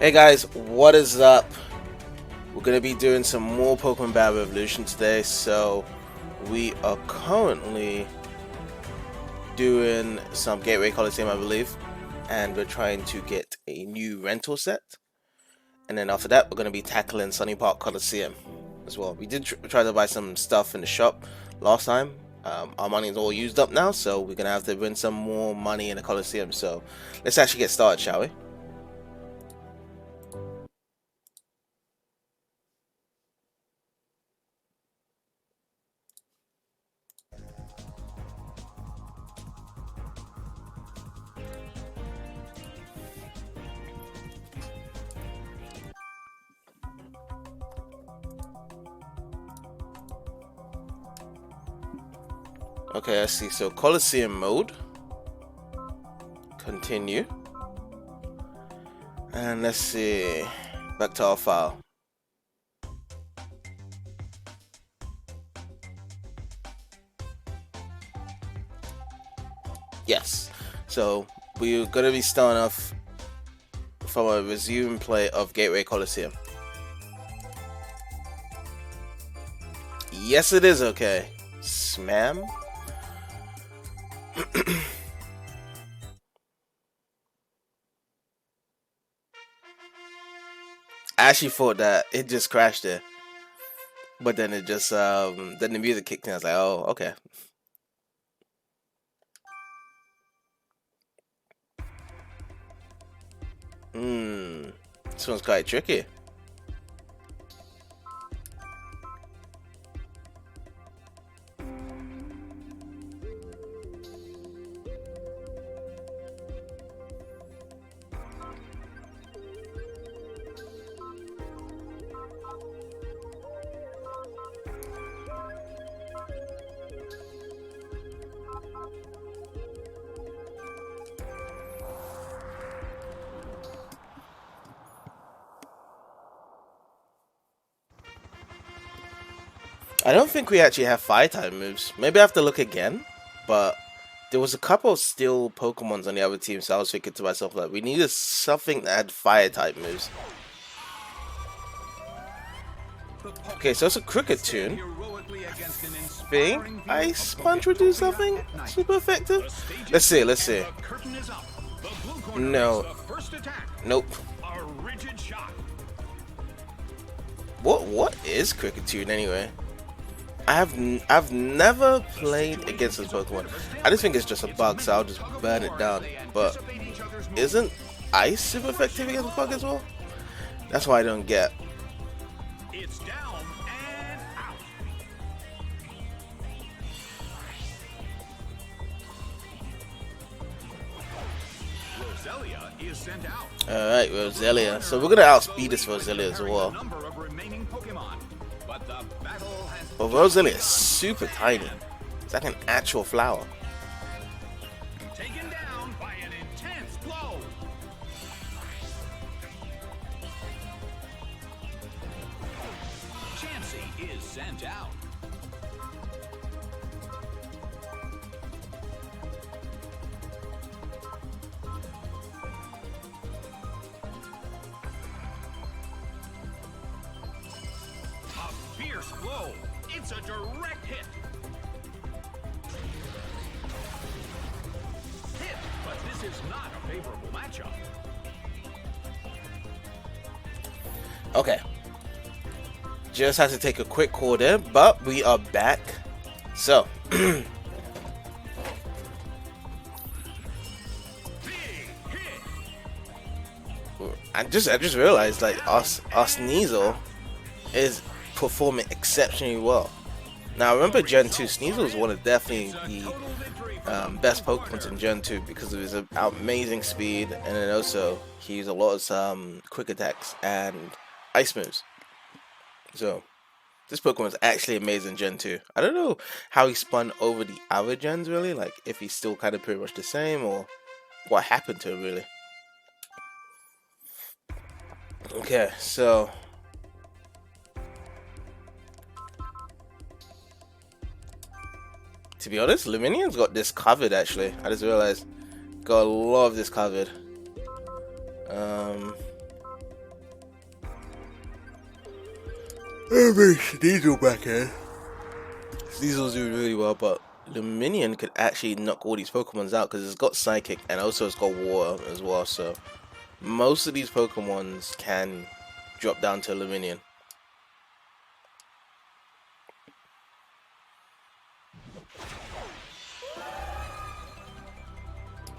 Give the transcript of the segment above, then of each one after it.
Hey guys, what is up? We're going to be doing some more Pokemon Battle Revolution today. So we are currently doing some Gateway Colosseum, I believe, and we're trying to get a new rental set. And then after that, we're going to be tackling Sunny Park Colosseum as well. We did try to buy some stuff in the shop last time. Our money is all used up now, so we're going to have to win some more money in the Colosseum. So let's actually get started, shall we? Okay, I see. So Colosseum mode. Continue. And let's see. Back to our file. Yes. So we're gonna be starting off from a resume play of Gateway Colosseum. Yes, it is okay. Smam. I actually thought that it just crashed there, but then it just then the music kicked in. I was like, oh, okay. This one's quite tricky. I don't think we actually have fire type moves. Maybe I have to look again, but there was a couple of steel Pokemons on the other team, so I was thinking to myself like we needed something that had fire type moves. Okay, so it's a cricket tune. I think Ice Punch would do something super effective. Let's see, let's see. No. Nope. What is cricket tune anyway? I've never played against this Pokemon. I just think it's just a bug, so I'll just burn it down. But isn't Ice super effective against the bug as well? That's why I don't get. It's down and out. Roselia is sent out. Alright, Roselia. So we're gonna outspeed this Roselia as well. But Roselia is super tiny. It's like an actual flower. Taken down by an intense blow. Chansey is sent out. A fierce blow. It's a direct hit. But this is not a favorable matchup. Okay. Just had to take a quick call there, but we are back. So. I just realized like our Sneasel is performing exceptionally well. Now, I remember Gen 2, Sneasel was one of definitely the best Pokemon in Gen 2 because of his amazing speed, and then also he used a lot of quick attacks and ice moves. So, this Pokemon is actually amazing in Gen 2. I don't know how he spun over the other gens really, like if he's still kind of pretty much the same or what happened to him really. Okay, so to be honest, Luminium's got this covered actually. I just realized. Got a lot of this covered. Sneasel back in. Sneasel's doing really well, but Luminion could actually knock all these Pokemons out because it's got Psychic and also it's got Water as well. So most of these Pokemons can drop down to Luminion.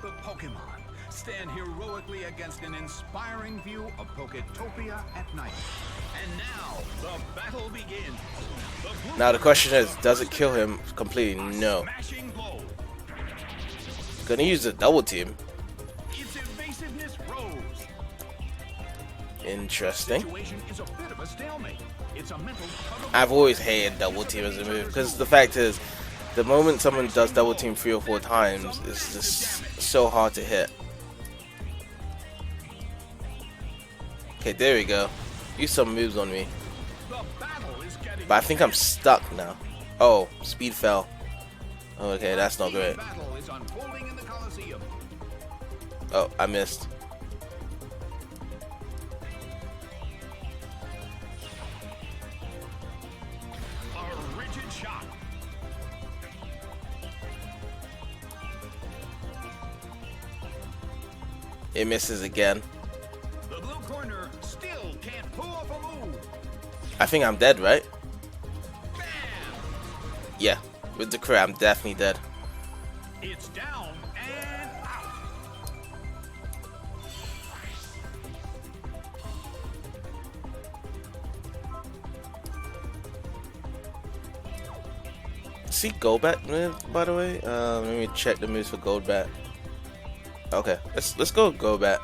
The Pokemon stand heroically against an inspiring view of Poketopia at night. And now, the battle begins. Now the question is, does it kill him completely? No. Gonna use a double team. Its evasiveness rose. Interesting. Situation is a bit of a stalemate. It's a mental I've always hated double team as a move because the fact is, the moment someone does double team 3 or 4 times, it's just so hard to hit. Okay, there we go. Use some moves on me. But I think I'm stuck now. Oh, speed fell. Okay, that's not great. Oh, I missed. A rigid shot. It misses again. The blue corner still can't pull off a move. I think I'm dead, right? Bam! Yeah, with the crit, I'm definitely dead. It's down and out. See Golbat move, by the way? Let me check the moves for Golbat. Okay, let's go Golbat.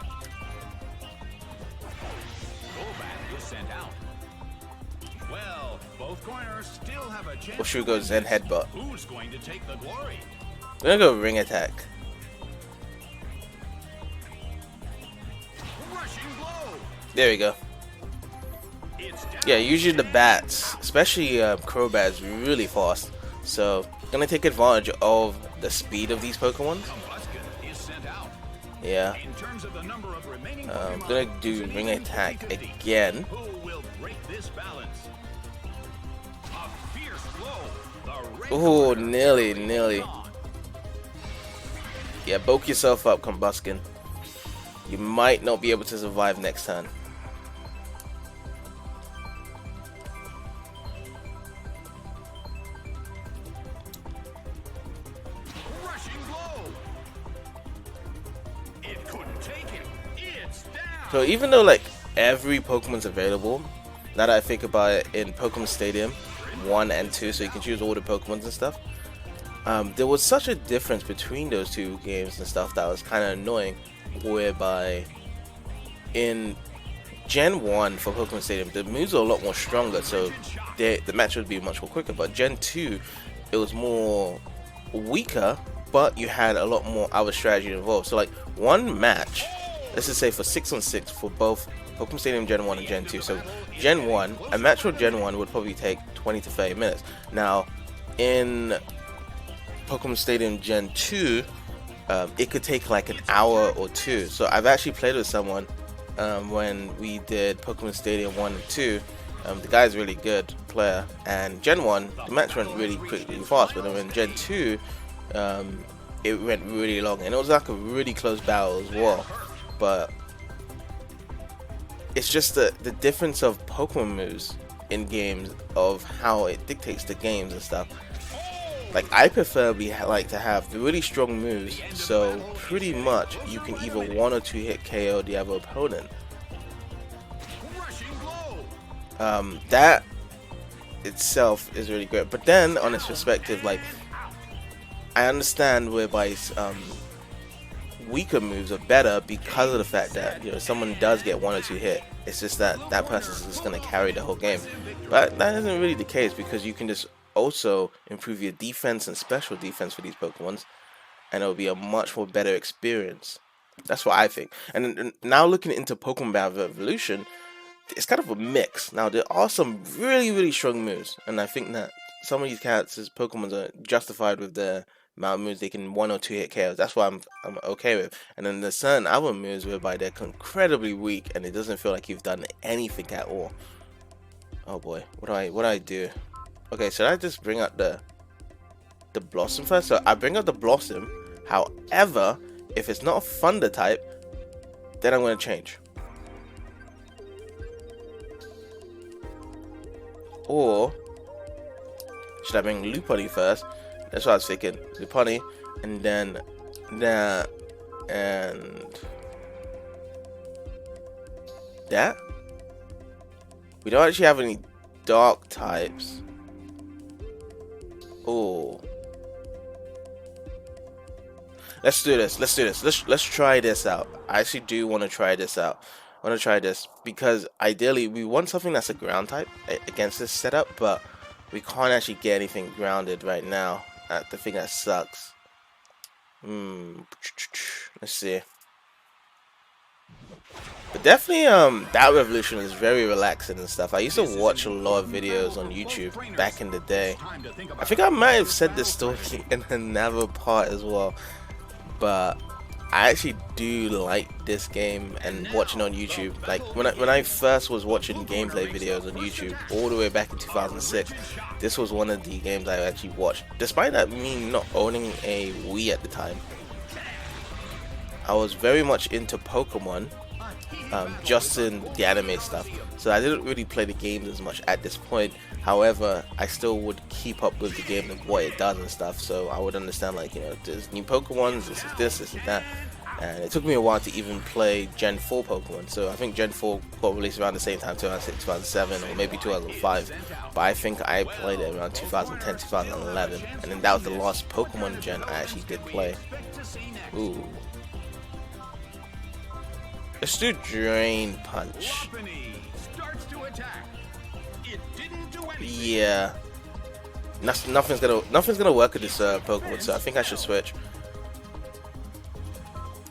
Golbat is sent out. Well, both corners still have a chance. Or should we go Zen Headbutt? Who's going to take the glory? We're gonna go Ring Attack. Rushing blow. There we go. It's down. Yeah, usually the bats, especially Crobats, really fast. So, gonna take advantage of the speed of these Pokemon. Combustion is sent out. Yeah. In terms of the number of remaining I'm Pokemon, gonna do it's Ring an Attack infinity. again. Who will break this balance? A fierce blow. The red Ooh, corner nearly, is nearly. gone. Yeah, bulk yourself up, Combuskin. You might not be able to survive next turn. Rushing blow. It couldn't take it. It's down. So even though like every Pokemon's available, now that I think about it, in Pokemon Stadium 1 and 2, so you can choose all the Pokemons and stuff, there was such a difference between those two games and stuff that was kind of annoying, whereby in Gen 1 for Pokemon Stadium, the moves are a lot more stronger, so the match would be much more quicker, but Gen 2, it was more weaker, but you had a lot more other strategy involved. So like one match, let's just say for 6-on-6 for both Pokemon Stadium Gen 1 and Gen 2. So Gen 1, a match for Gen 1 would probably take 20 to 30 minutes. Now in Pokemon Stadium Gen 2, it could take like an hour or 2. So I've actually played with someone when we did Pokemon Stadium 1 and 2. The guy's a really good player, and Gen 1, the match went really quickly and fast, but then in Gen 2, it went really long, and it was like a really close battle as well. But it's just the difference of Pokemon moves in games, of how it dictates the games and stuff. Like, I preferably like to have the really strong moves, so pretty much you can either 1 or 2 hit KO the other opponent. Rushing blow. That itself is really great. But then, on its perspective, like, I understand whereby weaker moves are better because of the fact that, you know, someone does get 1 or 2 hit. It's just that that person's just going to carry the whole game. But that isn't really the case, because you can just also improve your defense and special defense for these Pokemons, and it'll be a much more better experience. That's what I think. And now looking into Pokemon Battle Evolution, it's kind of a mix. Now there are some really strong moves, and I think that some of these characters, Pokemons, are justified with the amount of moves they can 1 or 2 hit KOs. That's what I'm okay with. And then there's certain other moves whereby they're incredibly weak, and it doesn't feel like you've done anything at all. Oh boy, what do I do? Okay, should I just bring out the Blossom first? So I bring out the Blossom. However, if it's not a Thunder type, then I'm going to change. Or should I bring Lopunny first? That's what I was thinking. Lopunny, and then that, and that. We don't actually have any dark types. Oh, let's do this. Let's try this out. I actually do want to try this out. I want to try this because ideally we want something that's a ground type against this setup, but we can't actually get anything grounded right now. That's the thing that sucks. Let's see. But definitely, that revolution is very relaxing and stuff. I used to watch a lot of videos on YouTube back in the day. I think I might have said this story in another part as well, but I actually do like this game and watching on YouTube. Like when I first was watching gameplay videos on YouTube all the way back in 2006, this was one of the games I actually watched. Despite that me not owning a Wii at the time, I was very much into Pokemon, just in the anime stuff. So I didn't really play the games as much at this point. However, I still would keep up with the game and what it does and stuff. So I would understand, like, you know, there's new Pokemon, this is that. And it took me a while to even play Gen 4 Pokemon. So I think Gen 4 got released around the same time, 2006, 2007, or maybe 2005. But I think I played it around 2010, 2011. And then that was the last Pokemon gen I actually did play. Ooh. Let's do Drain Punch. Yeah. Nothing's gonna work with this Pokemon, so I think I should switch.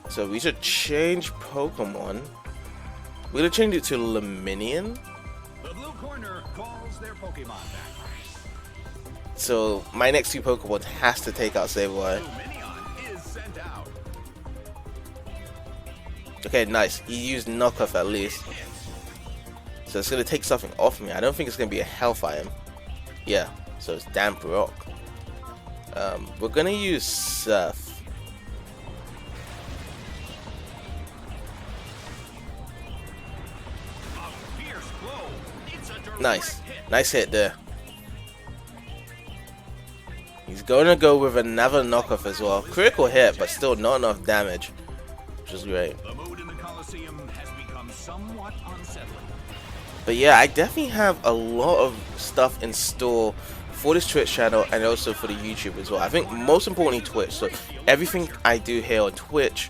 So we should change Pokemon. We're gonna change it to Luminion. The blue corner calls their Pokemon back. So my next two Pokemon has to take out Sableye. Okay, nice. He used knockoff at least. So it's gonna take something off me. I don't think it's gonna be a health item. Yeah, so it's Damp Rock. We're gonna use Surf. Nice hit there. He's gonna go with another knockoff as well. Critical hit, but still not enough damage, which is great. The mood in the colosseum has become somewhat unsettling. But yeah, I definitely have a lot of stuff in store for this Twitch channel and also for the YouTube as well. I think most importantly Twitch. So everything I do here on Twitch,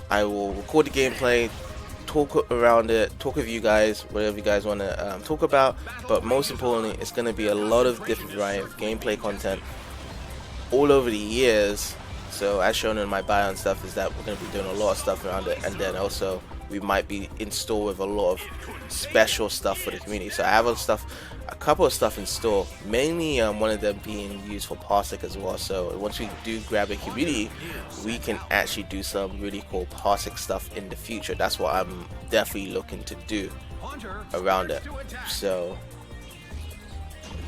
I will record the gameplay, talk around it, talk with you guys, whatever you guys want to talk about. But most importantly, it's going to be a lot of different variety of gameplay content all over the years. So as shown in my bio and stuff, is that we're going to be doing a lot of stuff around it, and then also we might be in store with a lot of special stuff for the community. So I have a couple of stuff in store, mainly one of them being used for Parsec as well. So once we do grab a community, we can actually do some really cool Parsec stuff in the future. That's what I'm definitely looking to do around it. So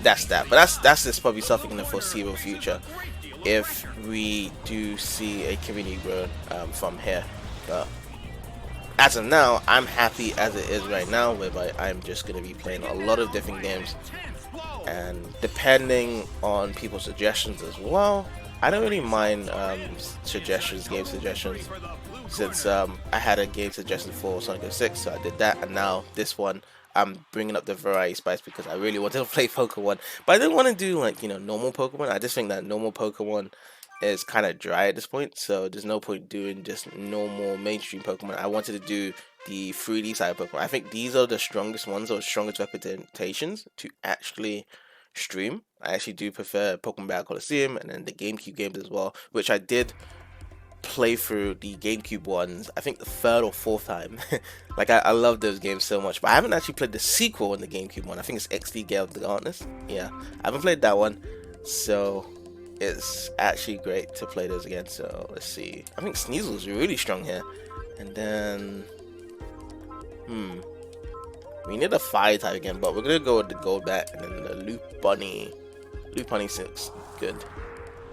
that's that. But that's just probably something in the foreseeable future, if we do see a community grow from here. But as of now, I'm happy as it is right now, whereby I'm just going to be playing a lot of different games, and depending on people's suggestions as well, I don't really mind game suggestions, since I had a game suggestion for Sonic 06, so I did that, and now this one I'm bringing up the variety spice because I really wanted to play Pokemon, but I didn't want to do, like, you know, normal Pokemon. I just think that normal Pokemon is kind of dry at this point, so there's no point doing just normal mainstream Pokemon. I wanted to do the 3D side of Pokemon. I think these are the strongest ones, or strongest representations to actually stream. I actually do prefer Pokemon Battle Colosseum and then the GameCube games as well, which I did play through the GameCube ones, I think the third or fourth time. Like, I love those games so much, but I haven't actually played the sequel in the GameCube one. I think it's XD Gale of the Darkness. Yeah, I haven't played that one, so it's actually great to play those again. So let's see. I think Sneasel's really strong here, and then We need a fire type again, but we're gonna go with the gold bat and then the loop bunny. Loop bunny 6, good.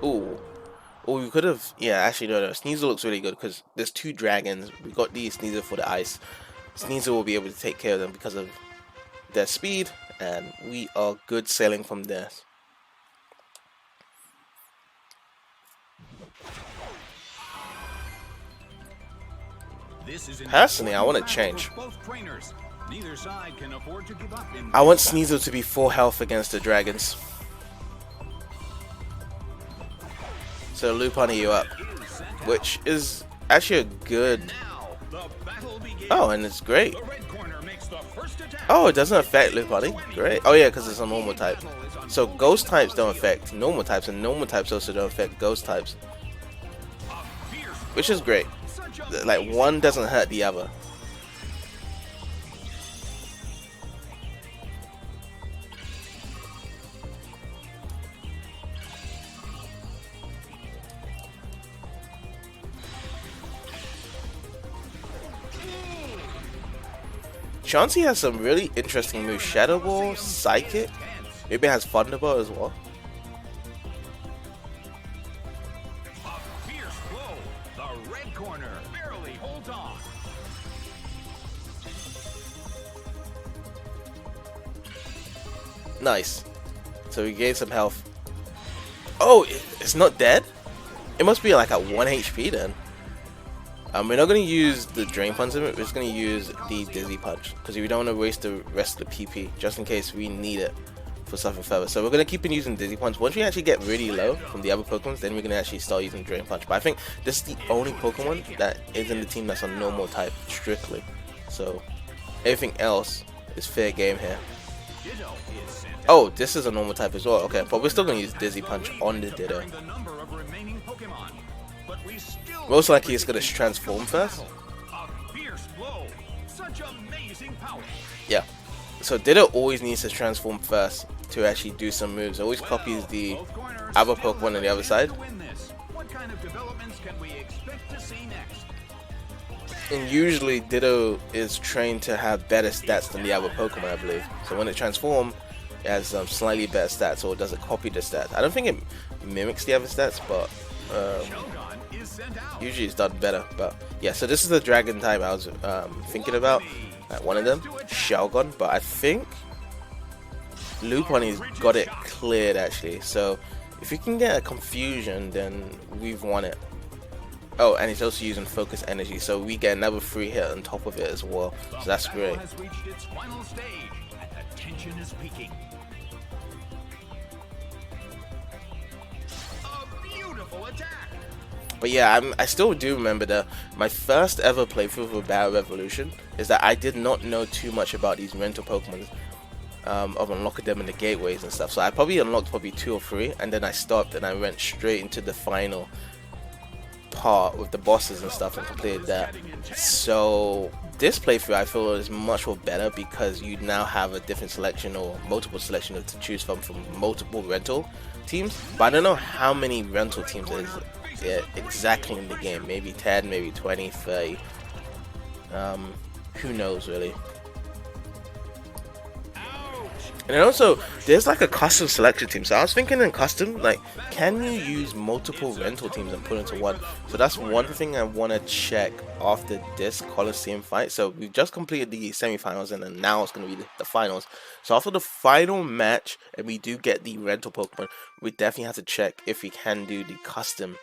Ooh. Oh, we could have. Yeah, actually, no. Sneasel looks really good because there's 2 dragons. We got the Sneasel for the ice. Sneasel will be able to take care of them because of their speed, and we are good sailing from there. Personally, I want to change. I want Sneasel to be full health against the dragons. So Lupani you up, which is actually a good. Oh, and it's great. Oh, it doesn't affect Lupani. Great. Oh yeah, because it's a normal type. So ghost types don't affect normal types, and normal types also don't affect ghost types, which is great. Like one doesn't hurt the other. Chauncey has some really interesting moves. Shadow Ball, Psychic, maybe it has Thunderbolt as well. The red corner barely holds on. Nice. So we gained some health. Oh, it's not dead? It must be like at 1 HP then. We're not going to use the Drain Punch, we're just going to use the Dizzy Punch because we don't want to waste the rest of the PP just in case we need it for something further. So we're going to keep on using Dizzy Punch. Once we actually get really low from the other Pokemon, then we're going to actually start using Drain Punch. But I think this is the only Pokemon that is in the team that's on normal type strictly. So everything else is fair game here. Oh, this is a normal type as well. Okay, but we're still going to use Dizzy Punch on the Ditto. Most likely it's going to transform first. Yeah. So Ditto always needs to transform first to actually do some moves. It always copies the other Pokemon on the other side. And usually Ditto is trained to have better stats than the other Pokemon, I believe. So when it transforms, it has slightly better stats, or does it copy the stats? I don't think it mimics the other stats, but usually it's done better. But yeah, so this is the dragon type I was thinking about. One of them, Shelgon, but I think Lupani's got it cleared actually. So if we can get a confusion, then we've won it. Oh, and he's also using focus energy, so we get another free hit on top of it as well. So that's great. But yeah, I still do remember that my first ever playthrough of Battle Revolution is that I did not know too much about these rental Pokemon, of unlocking them in the gateways and stuff. So I probably unlocked 2 or 3, and then I stopped and I went straight into the final part with the bosses and stuff and completed that. So this playthrough I feel is much more better because you now have a different selection or multiple selection to choose from multiple rental teams. But I don't know how many rental teams there is exactly in the game. Maybe 10, maybe 20, 30. Who knows really. And then also, there's like a custom selection team. So I was thinking in custom, like, can you use multiple rental teams and put into one? So that's one thing I want to check after this Colosseum fight. So we just completed the semifinals, and then now it's going to be the finals. So after the final match, and we do get the rental Pokemon, we definitely have to check if we can do the custom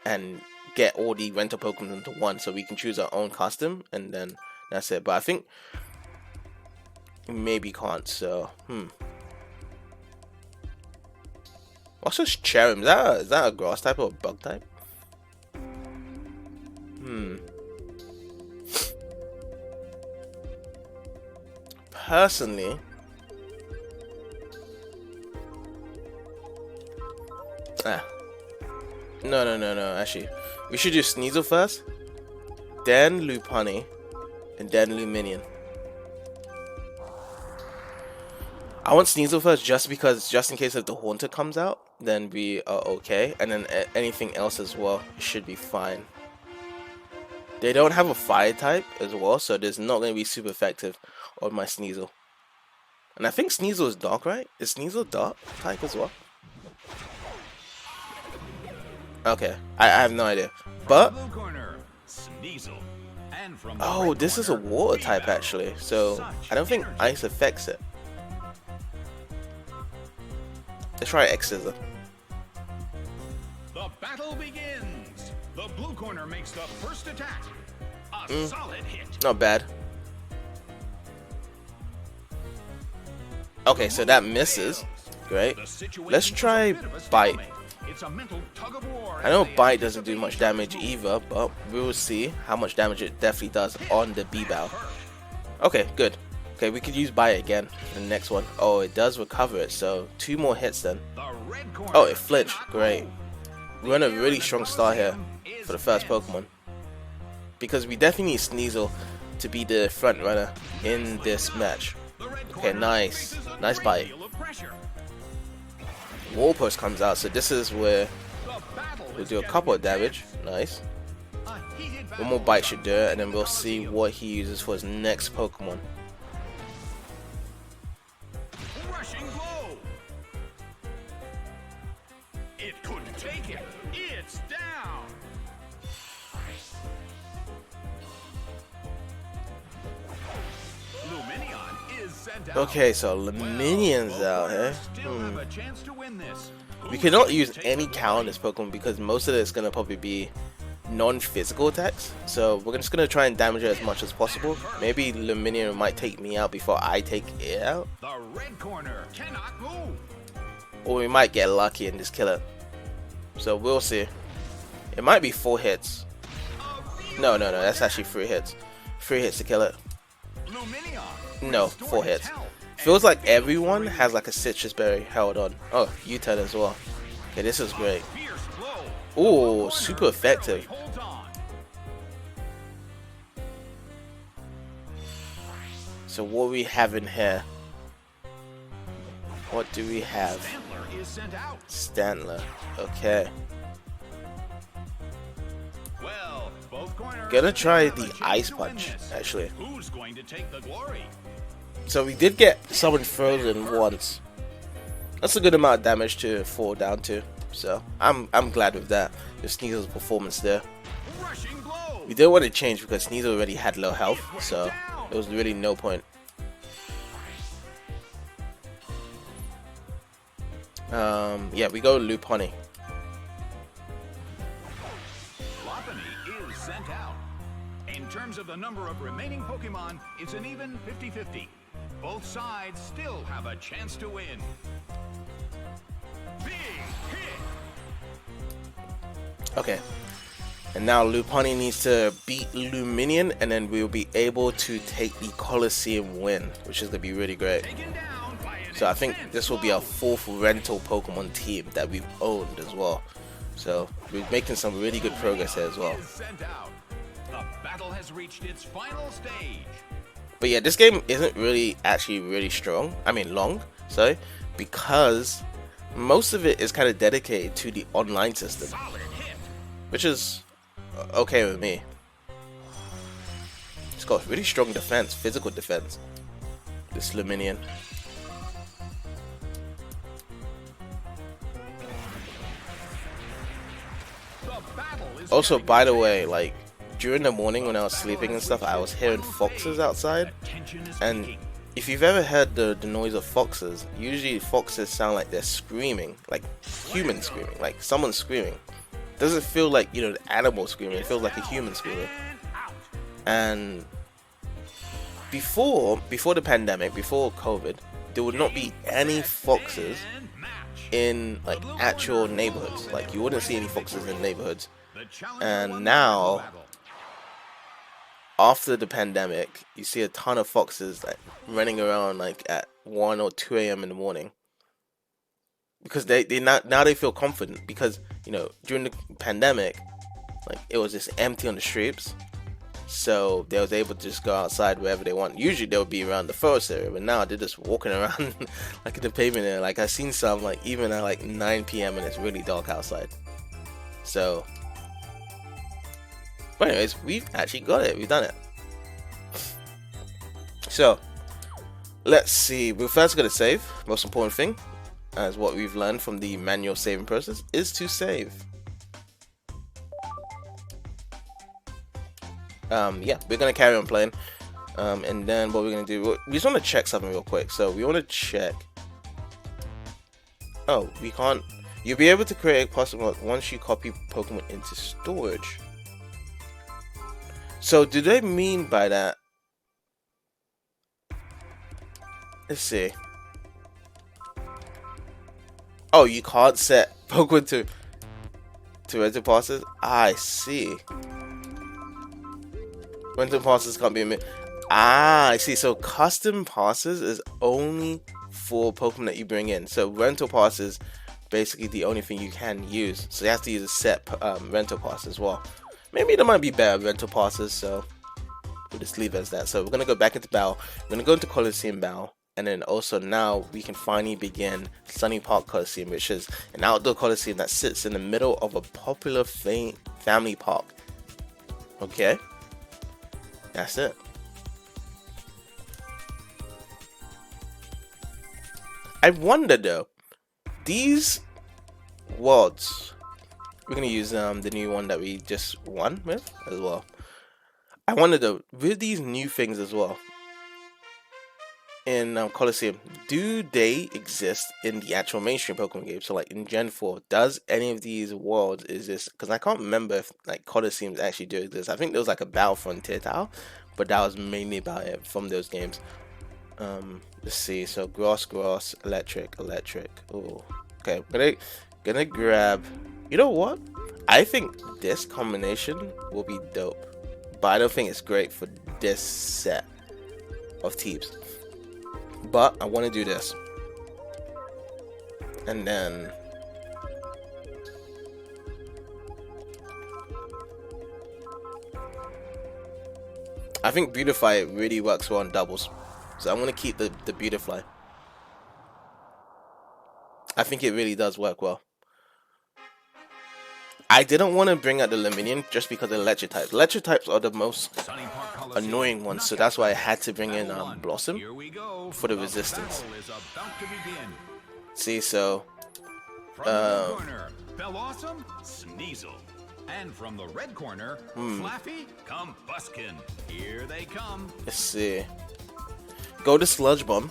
and get all the rental Pokemon into one, so we can choose our own custom, and then that's it. But I think maybe can't, so what's this Cherim? Is that a grass type or a bug type? Personally, no, actually we should do Sneasel first, then Lupani, and then Luminion. I want Sneasel first just in case if the Haunter comes out, then we are okay, and then anything else as well should be fine. They don't have a fire type as well, so there's not going to be super effective on my Sneasel. And I think Sneasel is dark, right? Is Sneasel dark type as well? Okay, I have no idea. But oh, this is a water type actually, so I don't think ice affects it. Let's try X-Scissor. The battle begins. The blue corner makes the first attack. A solid hit. Not bad. Okay, so that misses. Great. Let's try Bite. I know Bite doesn't do much damage either, but we will see how much damage it definitely does on the B-Bow. Okay, good. Okay, we could use Bite again in the next one. Oh, it does recover it, so 2 more hits then. Oh, it flinched. Great. We're on a really strong start here for the first Pokemon. Because we definitely need Sneasel to be the front runner in this match. Okay, nice. Nice Bite. Wall Post comes out, so this is where we'll do a couple of damage. Nice. One more Bite should do it, and then we'll see what he uses for his next Pokemon. Rushing blow. It couldn't take it. It's down. Luminion is sent out. Okay, so Luminion's out here. We cannot use any cow on this Pokemon because most of it's gonna probably be non-physical attacks. So we're just gonna try and damage it as much as possible. Maybe Luminion might take me out before I take it out. The red corner cannot move. Or we might get lucky and just kill it. So we'll see. It might be 4 hits. No, that's actually 3 hits. 3 hits to kill it. No, 4 hits. Feels like everyone has like a citrus berry held on. Oh, U-turn as well. Okay, this is great. Ooh, super effective. So what we have in here? What do we have? Stantler. Okay. Gonna try the Ice Punch, actually. So we did get someone frozen once. That's a good amount of damage to fall down to. So I'm glad with that. With Sneasel's performance there. We didn't want to change because Sneasel already had low health, so there was really no point. Yeah, we go Lopunny. Lopunny is sent out. In terms of the number of remaining Pokemon, it's an even 50-50. Both sides still have a chance to win. Big hit. Okay. And now Lopunny needs to beat Luminion, and then we'll be able to take the Colosseum win, which is going to be really great. So I think this will be our 4th rental Pokemon team that we've owned as well. So we're making some really good progress here as well. The battle has reached its final stage. But yeah, this game isn't really actually really strong. I mean long, sorry, because most of it is kind of dedicated to the online system, which is okay with me. It's got really strong defense, physical defense. This Luminion. Also, by the way, like during the morning when I was sleeping and stuff, I was hearing foxes outside. And if you've ever heard the noise of foxes, usually foxes sound like they're screaming, like human screaming, like someone screaming. Doesn't feel like, you know, the animal screaming, it feels like a human screaming. And before the pandemic, before COVID, there would not be any foxes in like actual neighborhoods. Like you wouldn't see any foxes in neighborhoods. And now, after the pandemic, you see a ton of foxes like running around like at 1 or 2 a.m. in the morning, because they now they feel confident, because you know during the pandemic, like it was just empty on the streets, so they was able to just go outside wherever they want. Usually they would be around the forest area, but now they're just walking around like in the pavement area. Like I've seen some like even at like 9 p.m. and it's really dark outside. So but anyways, we've actually got it. We've done it. So, Let's see. We're first gonna save. Most important thing, as what we've learned from the manual saving process, is to save. Yeah, we're gonna carry on playing. And then what we're gonna do, we just want to check something real quick. So we want to check. Oh, we can't. You'll be able to create a possible once you copy Pokemon into storage. So do they mean by that? Let's see. Oh, you can't set Pokemon to rental passes? I see. Rental passes can't be made. Ah, I see. So custom passes is only for Pokemon that you bring in. So rental passes basically the only thing you can use. So you have to use a set rental pass as well. Maybe there might be better rental passes, so we'll just leave it as that. So we're gonna go back into battle. We're gonna go into Colosseum battle, and then also now we can finally begin Sunny Park Colosseum, which is an outdoor Colosseum that sits in the middle of a popular family park. Okay, that's it. I wonder though, these worlds, we're gonna use the new one that we just won with as well. I wonder though, with these new things as well in Colosseum, do they exist in the actual mainstream Pokemon game? So like in Gen 4, does any of these worlds exist? Because I can't remember if like Colosseums actually do exist. I think there was like a Battle Frontier Tower, but that was mainly about it from those games. Let's see. So grass, electric. Oh, okay. Gonna grab. You know what? I think this combination will be dope, but I don't think it's great for this set of teams. But I want to do this, and then I think Beautify really works well on doubles. So I'm gonna keep the Beautifly. I think it really does work well. I didn't want to bring out the Luminion just because of electric types. Electric types are the most annoying ones, so that's why I had to bring in Blossom for the resistance. See, so Colosseum, Sneasel. And from the red corner, Flaffy, Combuskin. Here they come. Let's see. Go to Sludge Bomb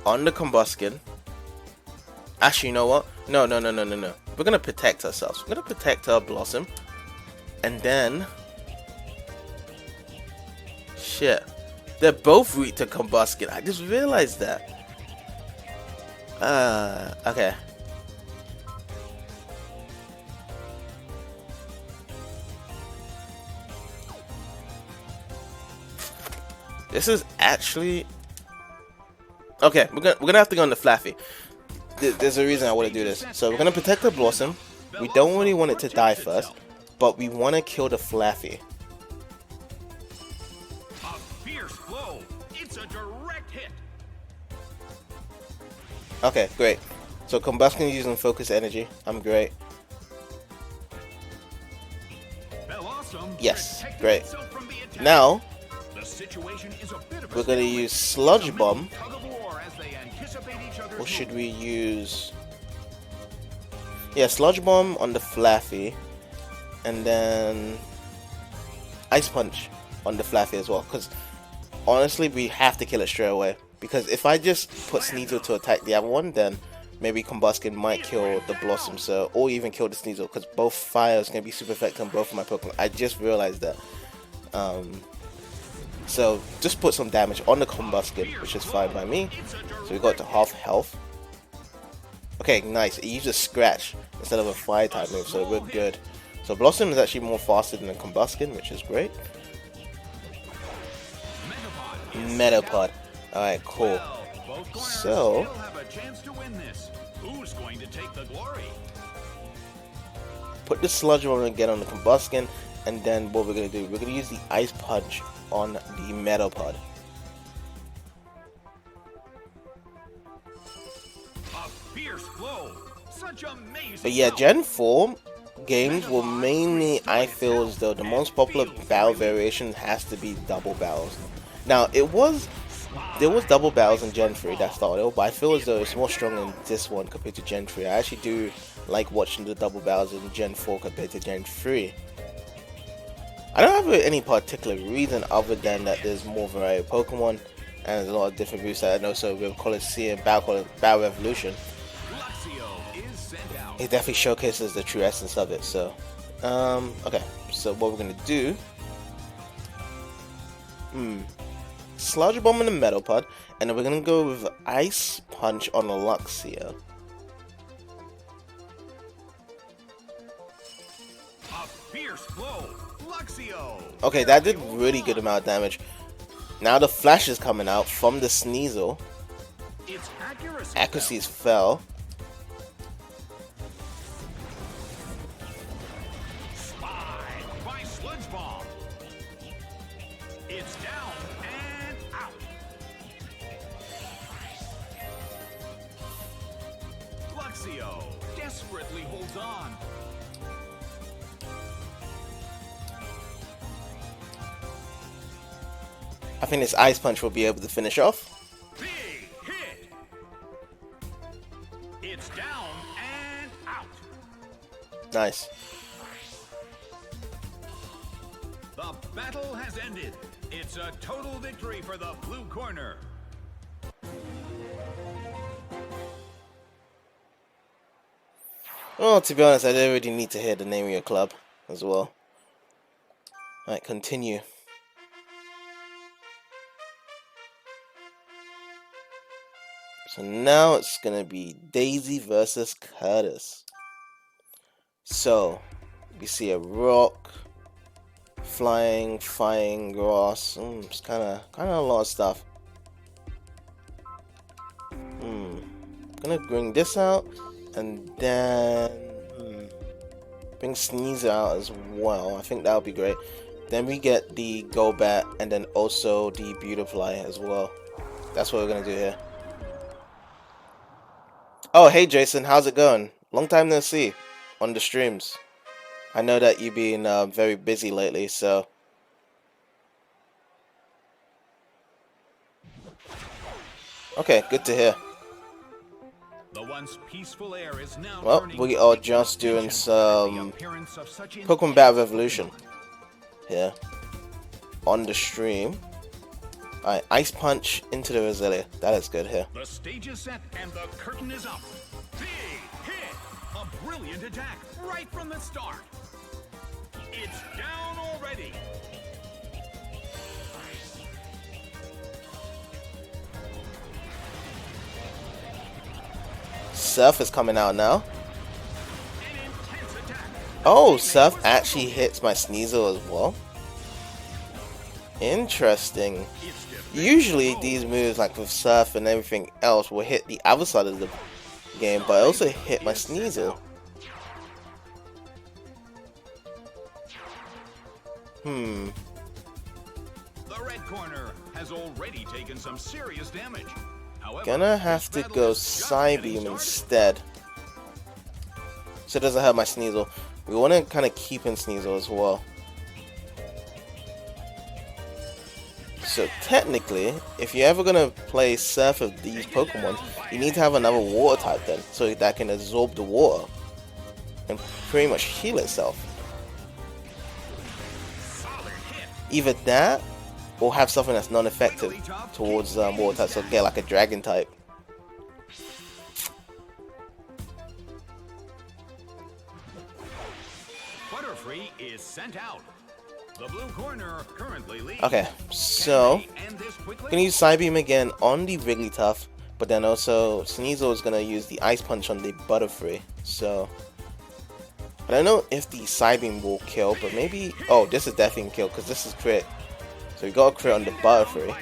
on the Combuskin. Actually, you know what? No. We're gonna protect ourselves. We're gonna protect our Blossom, and then shit, they're both weak to Combuskin. I just realized that. Okay. This is actually okay. We're gonna have to go on the Flaffy. There's a reason I want to do this. So we're gonna protect the Blossom. We don't really want it to die first, but we want to kill the Flaffy. A fierce blow. It's a direct hit. Okay, great. So Combuskin using focus energy. I'm great. Yes, great. Now we're gonna use Sludge Bomb, or should we use? Yeah, Sludge Bomb on the Flaffy, and then Ice Punch on the Flaffy as well. Because honestly, we have to kill it straight away. Because if I just put Sneasel to attack the other one, then maybe Combuskin might kill the Blossom, so or even kill the Sneasel. Because both fire is gonna be super effective on both of my Pokemon. I just realized that. So just put some damage on the Combuskin, which is fine by me. So we got to half health. Okay, nice. It uses Scratch instead of a fire type move, so we're good. So Blossom is actually more faster than the Combuskin, which is great. Metapod. Alright, cool. So put the Sludge Bomb again on the Combuskin, and then what we're gonna do, we're gonna use the Ice Punch on the Metapod. But yeah, Gen 4 games will mainly, I feel as though the most popular battle variation has to be double battles. Now there was double battles in Gen 3 that started, but I feel as though it's more strong in this one compared to Gen 3. I actually do like watching the double battles in Gen 4 compared to Gen 3. I don't have any particular reason other than that there's more variety of Pokemon and there's a lot of different moves that I know. So with Colosseum, Battle Revolution, it definitely showcases the true essence of it. So, okay, so what we're gonna do? Sludge Bomb in the Metal Pod, and then we're gonna go with Ice Punch on Luxio. A fierce blow, Luxio. Okay, that did really good amount of damage. Now the flash is coming out from the Sneasel. Its Accuracy is fell. Spied by Sludge Bomb. It's down and out. Luxio desperately holds on. I think this Ice Punch will be able to finish off. Big hit. It's down and out. Nice. The battle has ended. It's a total victory for the blue corner. Well, to be honest, I don't really need to hear the name of your club as well. Alright, continue. So now it's gonna be Daisy versus Curtis. So we see a rock, flying, grass. It's kind of a lot of stuff. Gonna bring this out, and then bring Sneasel out as well. I think that would be great. Then we get the Golbat, and then also the Beautifly as well. That's what we're gonna do here. Oh, hey Jason, how's it going? Long time no see on the streams. I know that you've been very busy lately, so. Okay, good to hear. The once peaceful air is now Well, we are just doing some Pokemon Battle Revolution here on the stream. Alright, Ice Punch into the Roselia. That is good here. The stage is set and the curtain is up. Big hit! A brilliant attack right from the start. It's down already. Surf is coming out now. An intense attack. Oh, Surf actually hits my Sneasel as well. Interesting. Usually these moves, like with Surf and everything else, will hit the other side of the game, but I also hit my Sneasel. The red corner has already taken some serious damage. However, Gonna have to go Psybeam instead, so it doesn't hurt my Sneasel. We want to kind of keep in Sneasel as well. So technically, if you're ever gonna play Surf of these Pokemon, you need to have another water type then, so that can absorb the water and pretty much heal itself. Either that, or have something that's non-effective towards water type, so get like a Dragon type. Butterfree is sent out. The blue corner currently leads. Okay, so gonna use Psybeam again on the Wigglytuff, but then also Sneasel is gonna use the Ice Punch on the Butterfree. So I don't know if the Psybeam will kill, but maybe. Oh, this is definitely kill because this is crit. So we got a crit on the Butterfree.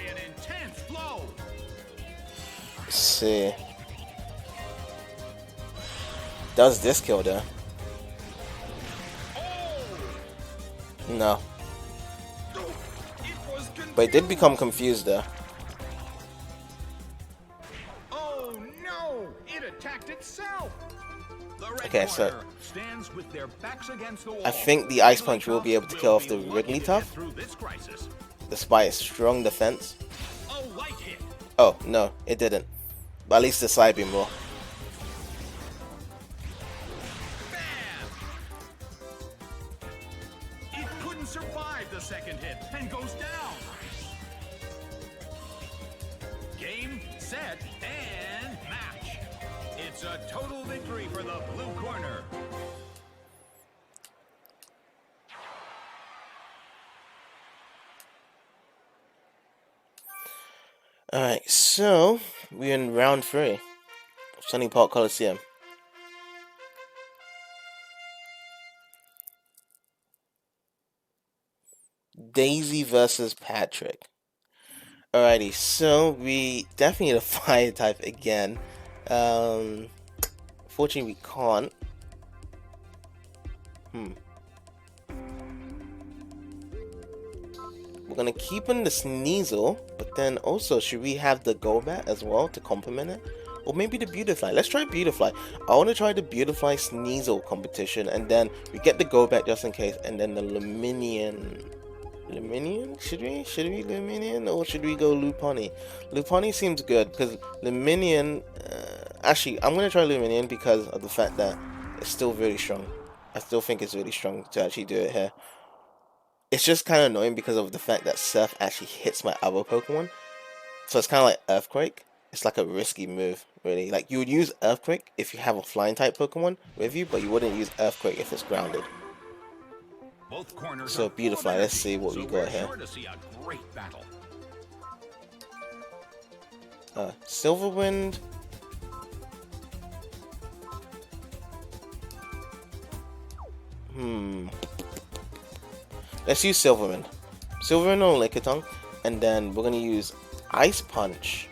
Let's see. Does this kill though? No. But it did become confused there. Oh no! It attacked itself. Okay, so stands with their backs against the wall. I think the Ice Punch will be able to kill off the Wigglytuff. Through this crisis. despite its strong defense. A light hit. Oh, no, it didn't. But at least the side beam will. Bam! It couldn't survive the second hit and goes down. Game, set, and match. It's a total victory for the blue corner. Alright, so we're in round 3 of Sunny Park Colosseum. Daisy versus Patrick. Alrighty, so we definitely need a fire type again. Fortunately we can't. We're gonna keep on the Sneasel, but then also should we have the Golbat as well to complement it? Or maybe the Beautifly. Let's try Beautifly. I want to try the Beautifly Sneasel competition, and then we get the Golbat just in case, and then the Luminion. Luminion? Should we Luminion, or should we go Lopunny? Lopunny seems good because Luminion. Actually, I'm gonna try Luminion because of the fact that it's still very strong. I still think it's really strong to actually do it here. It's just kind of annoying because of the fact that Surf actually hits my other Pokemon. So it's kind of like Earthquake. It's like a risky move, really. Like, you would use Earthquake if you have a flying type Pokemon with you, but you wouldn't use Earthquake if it's grounded. So Beautifly, let's see what we got here. Silverwind. Let's use Silverwind. Silverwind on Lickitung, and then we're gonna use Ice Punch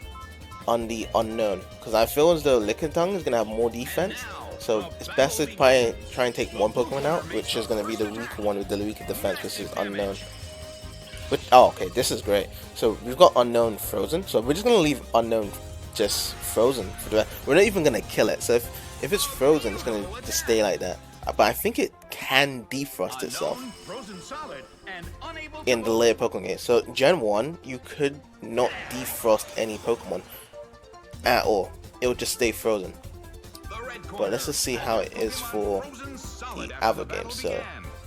on the Unknown, because I feel as though Lickitung is gonna have more defense, so it's best to probably try and take one Pokemon out, which is gonna be the weaker one with the weaker defense, which is Unknown. But oh, okay, this is great. So we've got Unknown frozen, so we're just gonna leave Unknown just frozen for the rest. We're not even gonna kill it. So if it's frozen, it's gonna just stay like that. But I think it can defrost itself in the later Pokemon game. So Gen 1, you could not defrost any Pokemon at all. It would just stay frozen. But let's just see how it is for the other game. So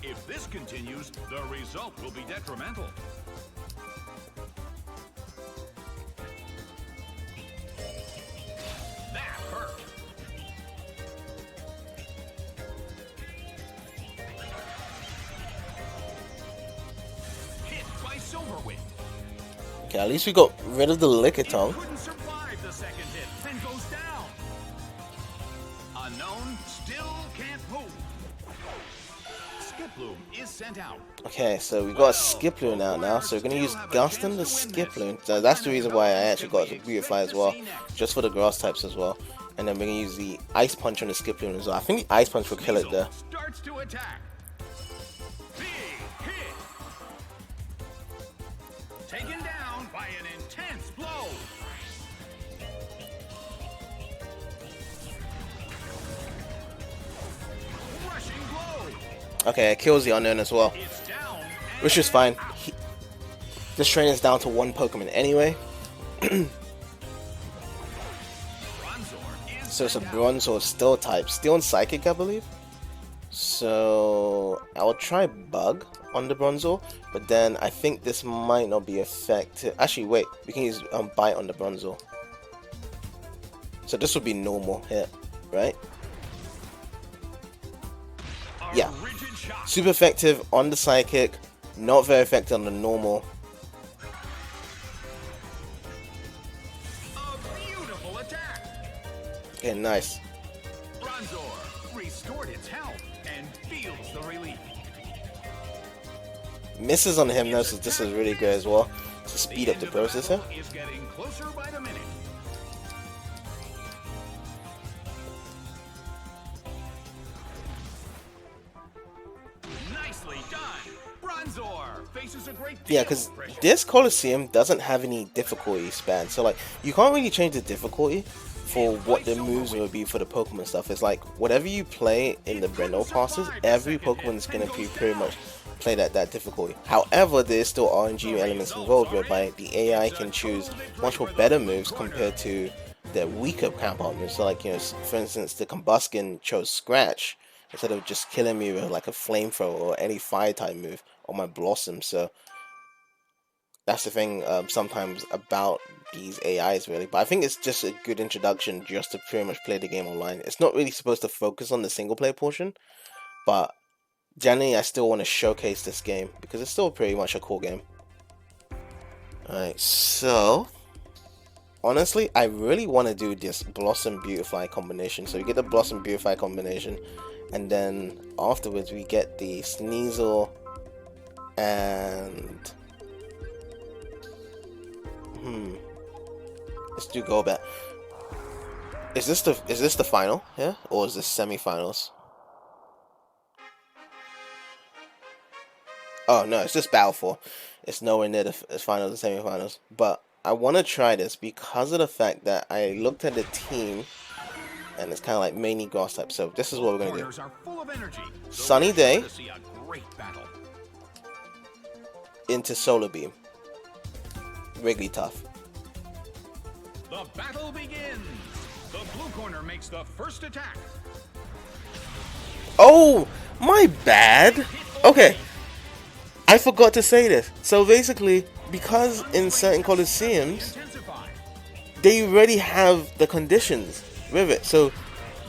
if this continues, the result will be detrimental. That hurt. Hit by Silverwind. okay, at least we got rid of the Lickitung. Couldn't survive the second hit and goes down. Unknown still can't move. Skiploom is sent out. Okay, so we got a Skiploom out now, so we're going to use Gustin the Skiploom. So that's the reason why I actually got a Beautifly as well, just for the grass types as well. And then we're going to use the Ice Punch on the Skiploom as well. I think the Ice Punch will kill it there. Starts to attack. Big hit. Taken down by an intense blow. Rushing blow. Okay, it kills the Unknown as well, It's down. which is fine. This train is down to one Pokemon anyway. So it's a Bronzor Steel type. Steel and Psychic, I believe. So I'll try Bug on the Bronzor, but then I think this might not be effective. Actually, wait, we can use Bite on the Bronzor. So this would be normal hit, right? Yeah. Super effective on the Psychic, not very effective on the normal. Okay, nice. Bronzor restored its health and feels the relief. Misses on Hypnosis, this is really good as well to speed up the process here. Is getting closer by the minute. Nicely done. Bronzor faces a great deal Yeah, because of pressure. this Colosseum doesn't have any difficulty span, so like you can't really change the difficulty for what the moves will be for the Pokemon stuff. It's like whatever you play in the Breno passes, every Pokemon is gonna be pretty much played at that difficulty. However, there's still RNG elements involved whereby the AI can choose much more better moves compared to the weaker counterpart moves. So like, you know, for instance, the Combuskin chose Scratch instead of just killing me with like a flamethrower or any fire type move on my Blossom. So that's the thing sometimes about these AIs really. But I think it's just a good introduction just to pretty much play the game online. It's not really supposed to focus on the single player portion, but generally I still want to showcase this game because it's still pretty much a cool game. Alright, so honestly, I really want to do this Blossom Beautify combination. So we get the Blossom Beautify combination, and then afterwards we get the Sneasel and let's do Golbat. Is this the final? Yeah, or is this semi-finals? Oh no, it's just Battle 4. It's nowhere near the finals and semi-finals. But I want to try this because of the fact that I looked at the team and it's kind of like mainly grass type. So this is what we're gonna do. Sunny Day into Solar Beam. Wigglytuff. The battle begins. The blue corner makes the first attack. Oh, my bad. Okay, I forgot to say this. So basically, because in certain colosseums, they already have the conditions with it. So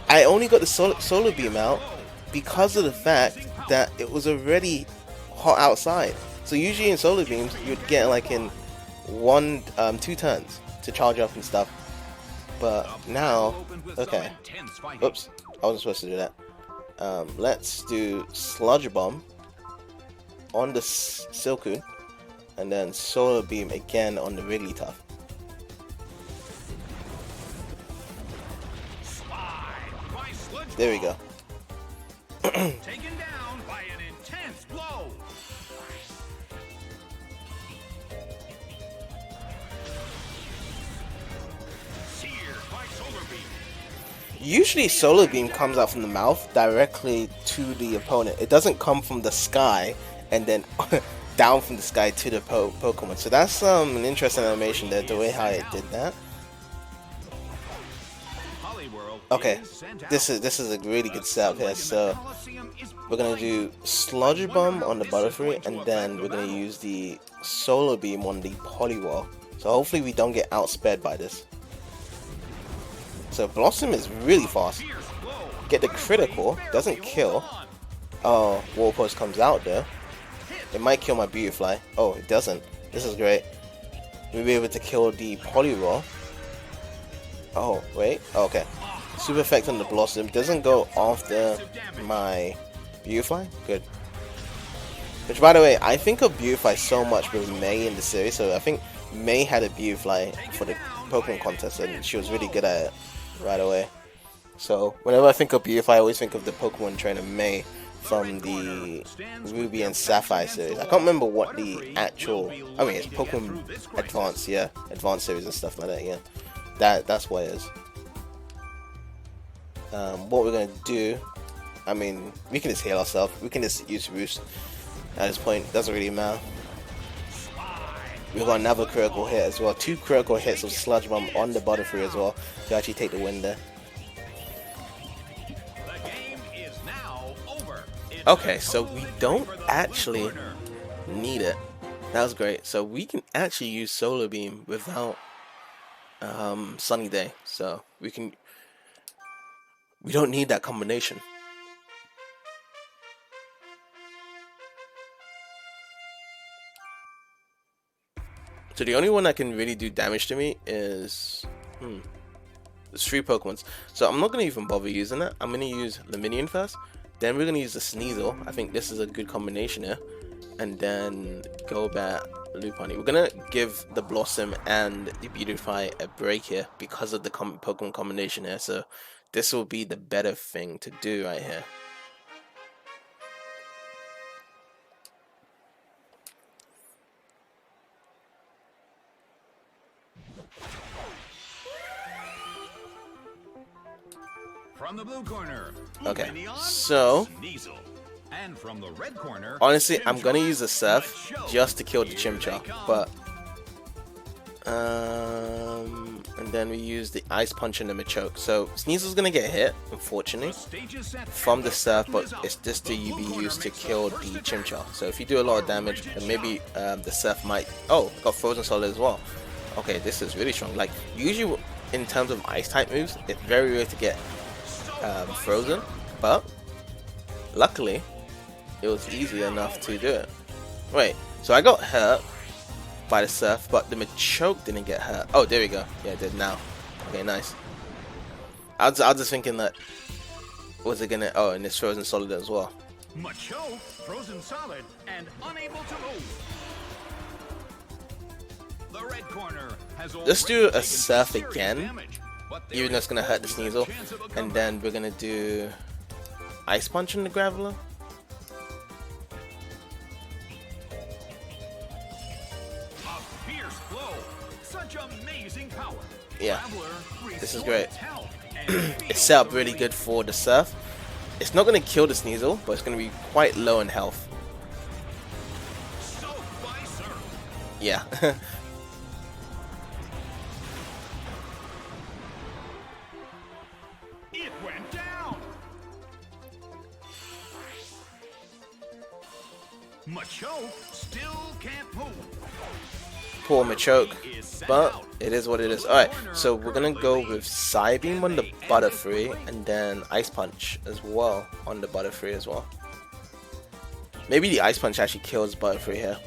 I only got the solar beam out because of the fact that it was already hot outside. So usually in solar beams, you'd get like in 2 turns to charge up and stuff. But now, okay. Oops, I wasn't supposed to do that. Let's do Sludge Bomb on the Silcoon, and then Solar Beam again on the Wigglytuff. There we go. Taken down by an intense blow. Seared by Solar Beam. Usually Solar Beam comes out from the mouth directly to the opponent. It doesn't come from the sky and then down from the sky to the Pokemon. So that's an interesting animation there, the way how it did that. Okay, this is a really good setup here. So we're gonna do Sludge Bomb on the Butterfree, and then we're gonna use the Solar Beam on the Poliwhirl. So hopefully we don't get outsped by this. So Blossom is really fast. Get the critical, doesn't kill. Oh, Wall Post comes out there. It might kill my Beautifly. Oh, it doesn't. This is great. We'll be able to kill the Poliwhirl. Oh, wait. Oh, okay. Super effect on the Blossom. Doesn't go after my Beautifly. Good. Which, by the way, I think of Beautifly so much with May in the series. So I think May had a Beautifly for the Pokemon contest, and she was really good at it right away. So whenever I think of Beautifly, I always think of the Pokemon trainer May from the Ruby and Sapphire series. I can't remember what the actual, I mean, it's Pokemon Advance, yeah, Advanced series and stuff like that, yeah. That's what it is. What we're gonna do, I mean, we can just heal ourselves. We can just use Roost at this point. Doesn't really matter. We've got another critical hit as well. 2 critical hits of Sludge Bomb on the Butterfree as well to actually take the win there. Okay, so we don't actually need it. That was great. So we can actually use Solar Beam without Sunny Day. So we don't need that combination. So the only one that can really do damage to me is there's 3 Pokemons. So I'm not gonna even bother using that. I'm gonna use Luminion first. Then we're gonna use the Sneasel. I think this is a good combination here. And then Golbat, Lopunny. We're gonna give the Blossom and the Beautify a break here because of the Pokemon combination here. So this will be the better thing to do right here. From the blue corner. Okay, so And from the red corner, Honestly, I'm gonna use the Surf just to kill the Chimchar, but and then we use the Ice Punch and the Machoke. So Sneasel's gonna get hit, unfortunately, from the Surf, but it's just to be used to kill the Chimchar. So if you do a lot of damage, then maybe the Surf might. Oh, got Frozen Solid as well. Okay, this is really strong. Like usually in terms of Ice type moves, it's very rare to get Frozen, but luckily it was easy enough to do it. Wait, so I got hurt by the Surf, but the Machoke didn't get hurt. Oh, there we go. Yeah, it did now. Okay, nice. I was just thinking that, was it gonna, oh, and it's Frozen Solid as well. Machoke, Frozen Solid, and unable to move. The red corner has Let's do a taken Surf serious again, damage, but there even though it's gonna hurt the is Sneasel, a chance of a and comeback. then we're gonna do Ice Punch on the Graveler. A fierce blow. Such amazing power. Yeah, Graveler this is restores great. its health and It's feels set up the really relief. good for the Surf. It's not gonna kill the Sneasel, but it's gonna be quite low in health. Soaked by surf. Yeah. It went down. Machoke still can't move. Poor Machoke, He is sent but out. it is what it is. Alright, so we're gonna go with Psybeam on the Butterfree, and then Ice Punch as well on the Butterfree as well. Maybe the Ice Punch actually kills Butterfree here.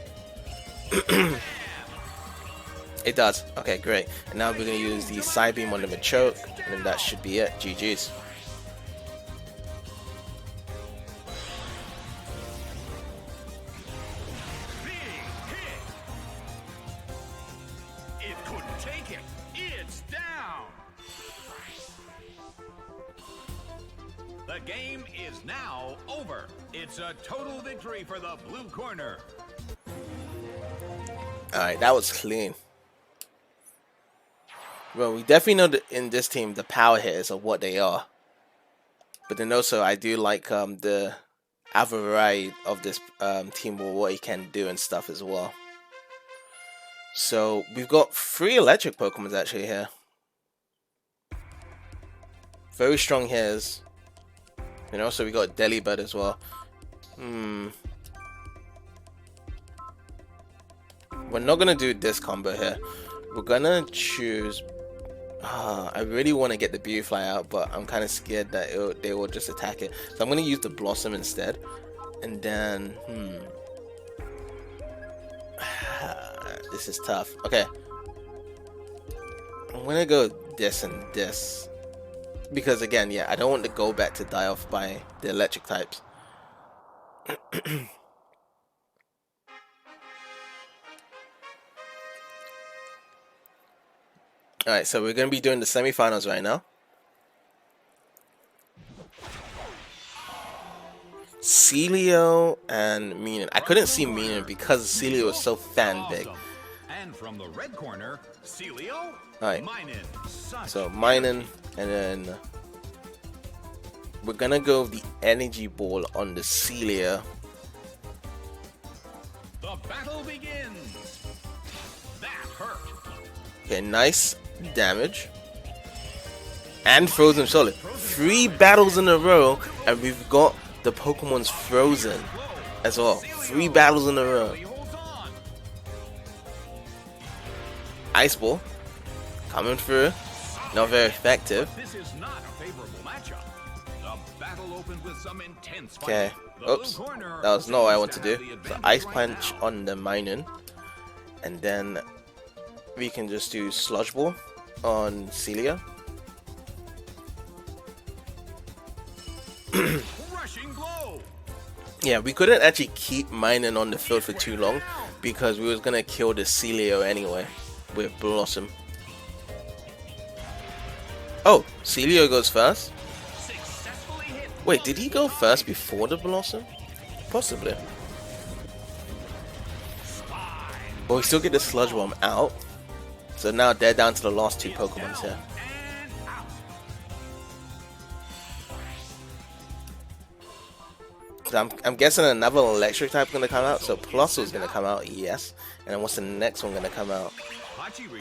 It does. Okay, great. And now we're gonna use the Psybeam on the Machoke, and then that should be it. GG's. Big hit. It couldn't take it. It's down. The game is now over. It's a total victory for the blue corner. Alright, that was clean. Well, we definitely know that in this team the power hitters are what they are. But then also I do like the variety of this team, or what he can do and stuff as well. So we've got 3 electric Pokemons actually here. Very strong hitters. And also we got Delibird as well. We're not gonna do this combo here. We're gonna choose. I really want to get the Beautifly out, but I'm kind of scared that they will just attack it. So I'm gonna use the Blossom instead, and then this is tough. Okay, I'm gonna go this and this because again, yeah, I don't want to go back to die off by the electric types. Alright, so we're going to be doing the semifinals right now. Celio and Meenan. I couldn't see Meenan because Celio was so fan big. And from the red corner, Celio, Alright, Minun. Such so Meenan, and then we're going to go with the Energy Ball on the Celio. The battle begins. That hurt. Okay, nice damage. And Frozen Solid. 3 battles in a row, and we've got the Pokemon's Frozen as well. 3 battles in a row. He holds on. Ice Ball coming through. Not very effective. This is not a favorable matchup. The battle opened with some intense Okay. fighting. The Oops. blue corner That was not what I seems want to do. have the So advantage Ice right Punch now. on the Minun. And then we can just do Sludge Ball on Celia. Rushing blow. Yeah, we couldn't actually keep Minun on the field for too long because we was gonna kill the Celio anyway with Blossom. Oh, Celio goes first. Successfully hit. Wait, did he go first before the Blossom? Possibly. But we still get the Sludge Bomb out. So now they're down to the last 2 Pokemons here. And out. I'm guessing another electric type gonna come out. So Colossal's gonna come out, yes. And then what's the next one gonna come out?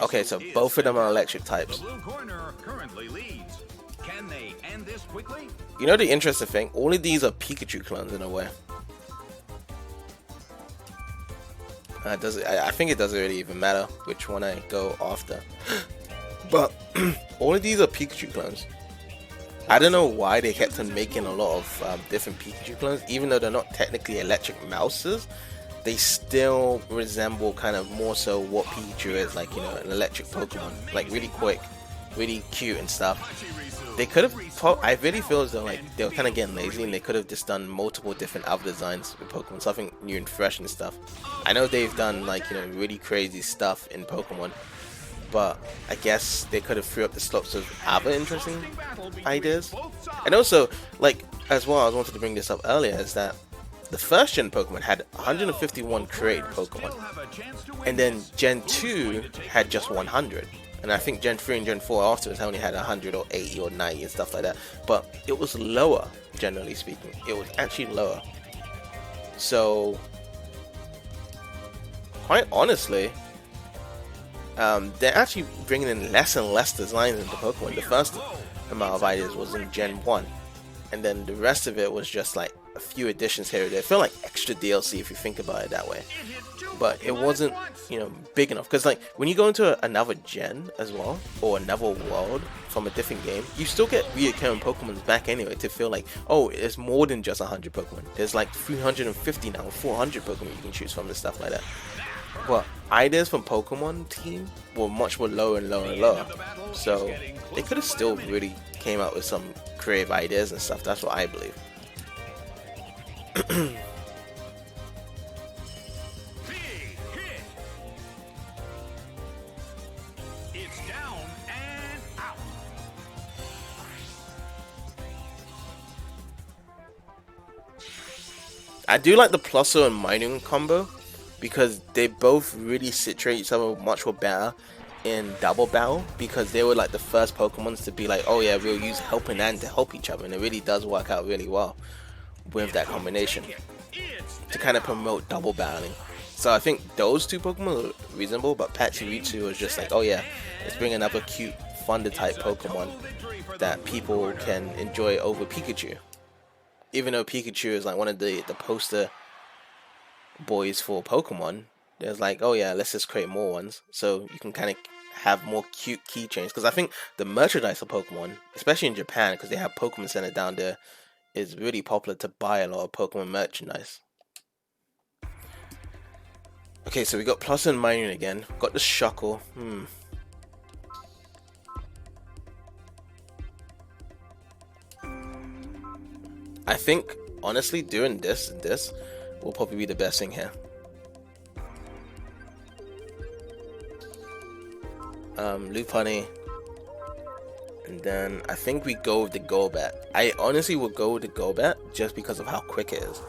Okay, so both of them are electric types. The blue corner currently leads. Can they end this quickly? You know the interesting thing? All of these are Pikachu clones in a way. I think it doesn't really even matter which one I go after. But all of these are Pikachu clones. I don't know why they kept on making a lot of different Pikachu clones, even though they're not technically electric mouses. They still resemble kind of more so what Pikachu is, like, you know, an electric Pokemon, like really quick, really cute and stuff. They could have, I really feel as though like they were kind of getting lazy and they could have just done multiple different other designs with Pokemon, something new and fresh and stuff. I know they've done like, you know, really crazy stuff in Pokemon, but I guess they could have threw up the slopes of other interesting ideas. And also, like, as well, I wanted to bring this up earlier, is that the first gen Pokemon had 151 created Pokemon, and then Gen 2 had just 100. And I think Gen 3 and Gen 4 afterwards only had 100 or 80 or 90 and stuff like that. But it was lower, generally speaking. It was actually lower. So, quite honestly, they're actually bringing in less and less designs into Pokemon. The first amount of ideas was in Gen 1. And then the rest of it was just like a few additions here or there. It felt like extra DLC if you think about it that way. But it wasn't, you know, big enough. Because like when you go into another gen as well, or another world from a different game, you still get reoccurring Pokemon back anyway to feel like, oh, it's more than just 100 Pokemon. There's like 350 now, 400 Pokemon you can choose from and stuff like that. But ideas from Pokemon team were much more lower and lower and lower. So they could have still really came out with some creative ideas and stuff. That's what I believe. It's down and out. I do like the Plusso and Minun combo because they both really situate each other much more better in double battle, because they were like the first Pokemons to be like, oh yeah, we'll use helping hand to help each other, and it really does work out really well with that combination to kind of promote double battling. So I think those two Pokemon are reasonable, but Pachirisu was just like, oh yeah, let's bring another cute Thunder type Pokemon that people can enjoy over Pikachu. Even though Pikachu is like one of the poster boys for Pokemon, there's like, oh yeah, let's just create more ones so you can kind of have more cute keychains. Because I think the merchandise of Pokemon, especially in Japan, because they have Pokemon Center down there, is really popular to buy a lot of Pokemon merchandise. Okay, so we got Plus and Minun again. Got the Shuckle. I think, honestly, doing this will probably be the best thing here. Lopunny. And then I think we go with the Golbat. I honestly would go with the Golbat just because of how quick it is.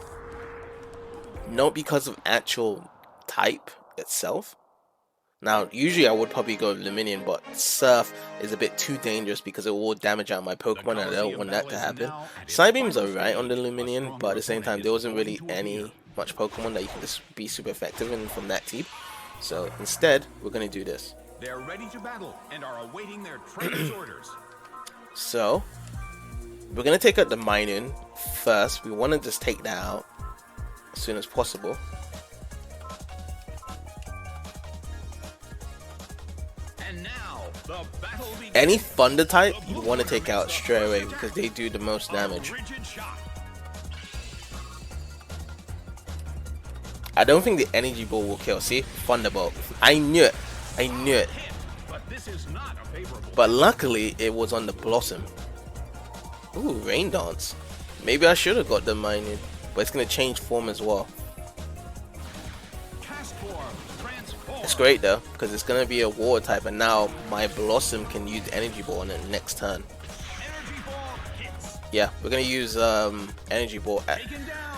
Not because of actual type itself. Now, usually I would probably go with Luminion, but Surf is a bit too dangerous because it will damage out my Pokemon, and I don't want that to happen. Psybeam's alright on the Luminion, but at the same time, there wasn't really much Pokemon that you can just be super effective in from that team. So instead, we're going to do this. They're ready to battle and are awaiting their trainer's orders. So, we're going to take out the Minun first. We want to just take that out as soon as possible. And now, the battle begins. Any Thunder type you want to take out straight away because they do the most damage. Rigid shot. I don't think the Energy Ball will kill. See? Thunderbolt. I knew it. I knew it. But this is not a favorable. But luckily, it was on the Blossom. Ooh, Rain Dance. Maybe I should have got the Minun, but it's going to change form as well. Cast form, transform. It's great though, because it's going to be a Water type, and now my Blossom can use Energy Ball on the next turn. Energy ball hits. Yeah, we're going to use Energy Ball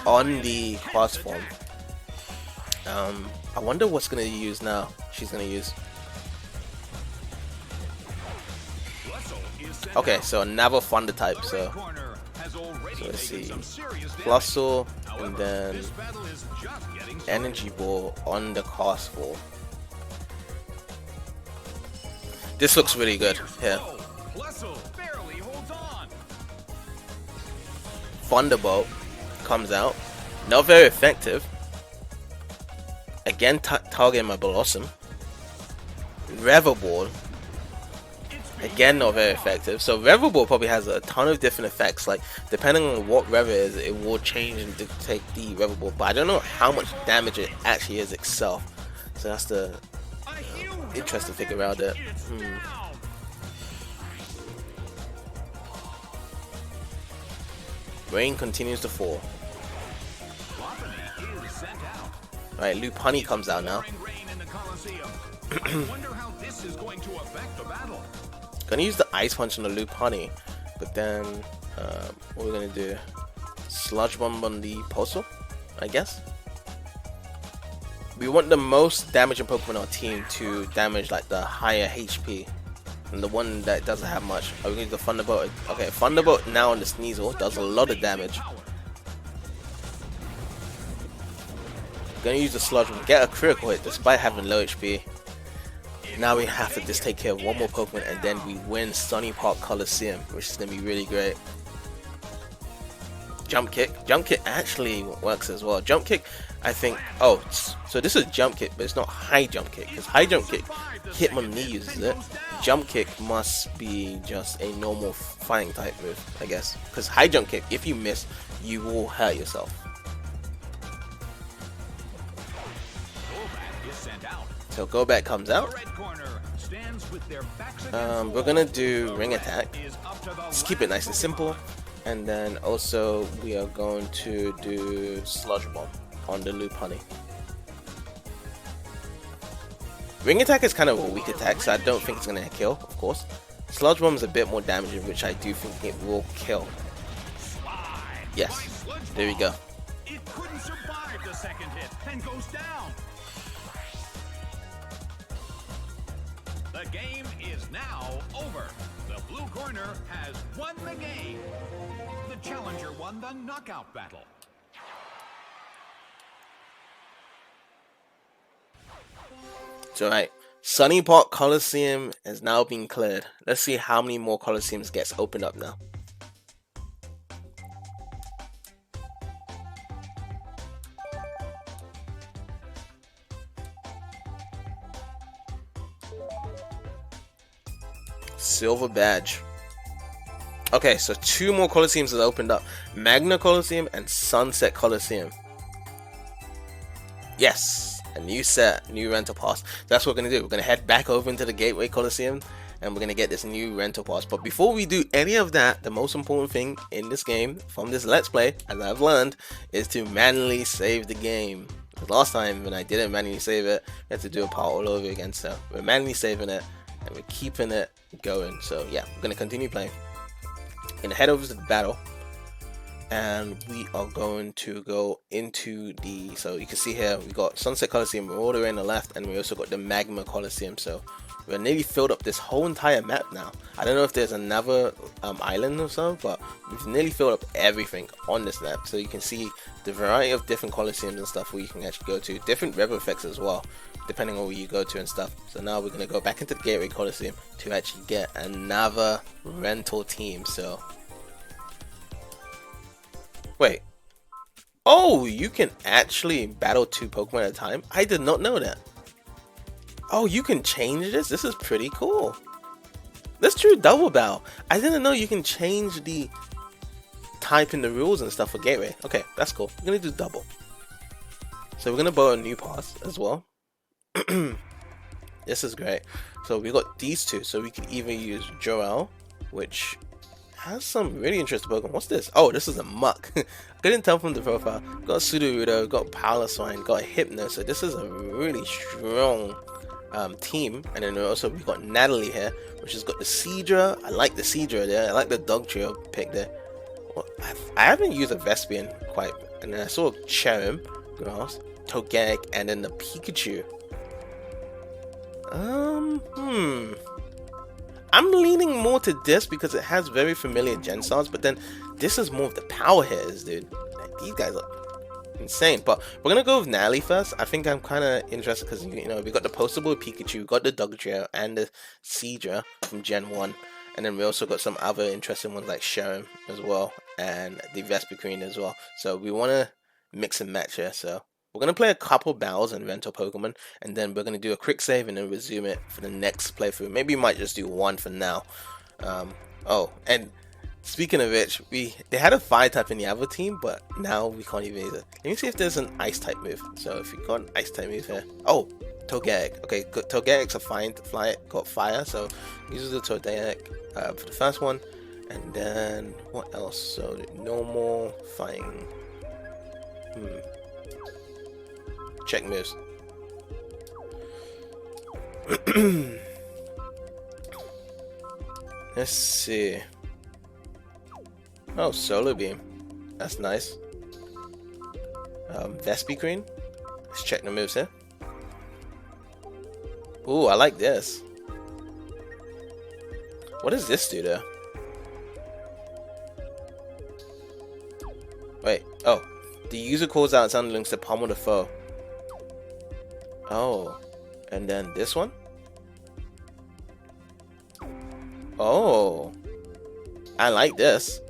on the Grass form. I wonder what's going to use now. She's going to use... Okay, so another Thunder type, so has already So let's taken see. some serious damage. Colossal, and However, then this battle is just getting started. Energy Ball on the Castfall. This looks really good. Yeah. Plessel barely holds on. Thunderbolt comes out. Not very effective. Again, targeting my Blossom. Revel Ball. Again, not very effective. So Revel Ball probably has a ton of different effects. Like, depending on what Revel is, it will change and dictate the Revel Ball. But I don't know how much damage it actually is itself. So that's the interesting figure out there. Rain continues to fall. Alright, Lopunny comes out now. Gonna use the Ice Punch on the Lopunny, but then what we're gonna do? Sludge Bomb on the Postal, I guess. We want the most damaging Pokemon on our team to damage like the higher HP, and the one that doesn't have much. Are we gonna use the Thunderbolt? Okay, Thunderbolt now on the Sneasel does a lot of damage. Gonna use the Sludge Bomb, get a critical hit despite having low HP. Now we have to just take care of one more Pokemon and then we win Sunny Park Colosseum, which is gonna be really great. Jump Kick. Jump Kick actually works as well. Jump Kick, I think. Oh, so this is Jump Kick, but it's not High Jump Kick, because High Jump Kick, Hitmonlee uses it. Jump Kick must be just a normal fighting type move, I guess. Because High Jump Kick, if you miss, you will hurt yourself. So Go Back comes out. We're gonna do Ring Attack. Just keep it nice and simple. And then also we are going to do Sludge Bomb on the Lopunny. Ring Attack is kind of a weak attack, so I don't think it's gonna kill, of course. Sludge Bomb is a bit more damaging, which I do think it will kill. Yes, there we go. It couldn't survive the second hit and goes down. The game is now over. The blue corner has won the game. The challenger won the knockout battle. So right, Sunny Park Colosseum has now been cleared. Let's see how many more Colosseums gets opened up now. Silver Badge. Okay, so 2 more Colosseums have opened up. Magna Colosseum and Sunset Colosseum. Yes, a new set, new rental pass. That's what we're going to do. We're going to head back over into the Gateway Colosseum and we're going to get this new rental pass. But before we do any of that, the most important thing in this game, from this Let's Play, as I've learned, is to manually save the game. Last time when I didn't manually save it, I had to do a part all over again. So we're manually saving it and we're keeping it going. So yeah, we're going to continue playing. Gonna head over to the battle and we are going to go into the, so you can see here we got Sunset Colosseum all the way on the left, and we also got the Magma Colosseum. So we're nearly filled up this whole entire map now. I don't know if there's another island or so, but we've nearly filled up everything on this map. So you can see the variety of different Colosseums and stuff where you can actually go to, different rev effects as well, depending on where you go to and stuff. So now we're gonna go back into the Gateway Colosseum to actually get another rental team. So wait, oh, you can actually battle 2 Pokemon at a time? I did not know that. Oh, you can change this? This is pretty cool. Let's do double battle. I didn't know you can change the type in the rules and stuff for Gateway. Okay, that's cool. We're gonna do double. So we're gonna borrow a new pass as well. This is great. So we got these 2. So we can either use Joel, which has some really interesting Pokemon. What's this? Oh, this is a Muck. Couldn't tell from the profile. Got Sudowoodo, got Paloswine, got Hypno. So this is a really strong team. And then also we got Natalie here, which has got the Seadra. I like the Seadra there. I like the Dog Trio pick there. Well, I haven't used a Vespian quite. And then I saw Cherim, Grass, Togetic, and then the I'm leaning more to this because it has very familiar gen styles, but then this is more of the power hitters, dude. Like, these guys are insane. But we're gonna go with Nally first. I think I'm kind of interested because you know we got the postable Pikachu, we got the Dugtrio, and the Seadra from Gen 1, and then we also got some other interesting ones like Sharon as well, and the Vespiquen as well. So we want to mix and match here. So we're gonna play a couple battles and rental Pokemon, and then we're gonna do a quick save and then resume it for the next playthrough. Maybe we might just do one for now. Oh, and speaking of which, they had a fire type in the other team, but now we can't even use it. Let me see if there's an ice type move. So if we got an ice type move here, oh, Togetic. Okay, good. Togetic's a got fire, so use the Togetic for the first one, and then what else? So the normal fighting. Check moves. Let's see. Oh, Solar Beam. That's nice. Vespiquen. Let's check the moves here. Ooh, I like this. What does this do there? Wait, oh. The user calls out its underlings to pummel the foe. Oh. And then this one? Oh. I like this.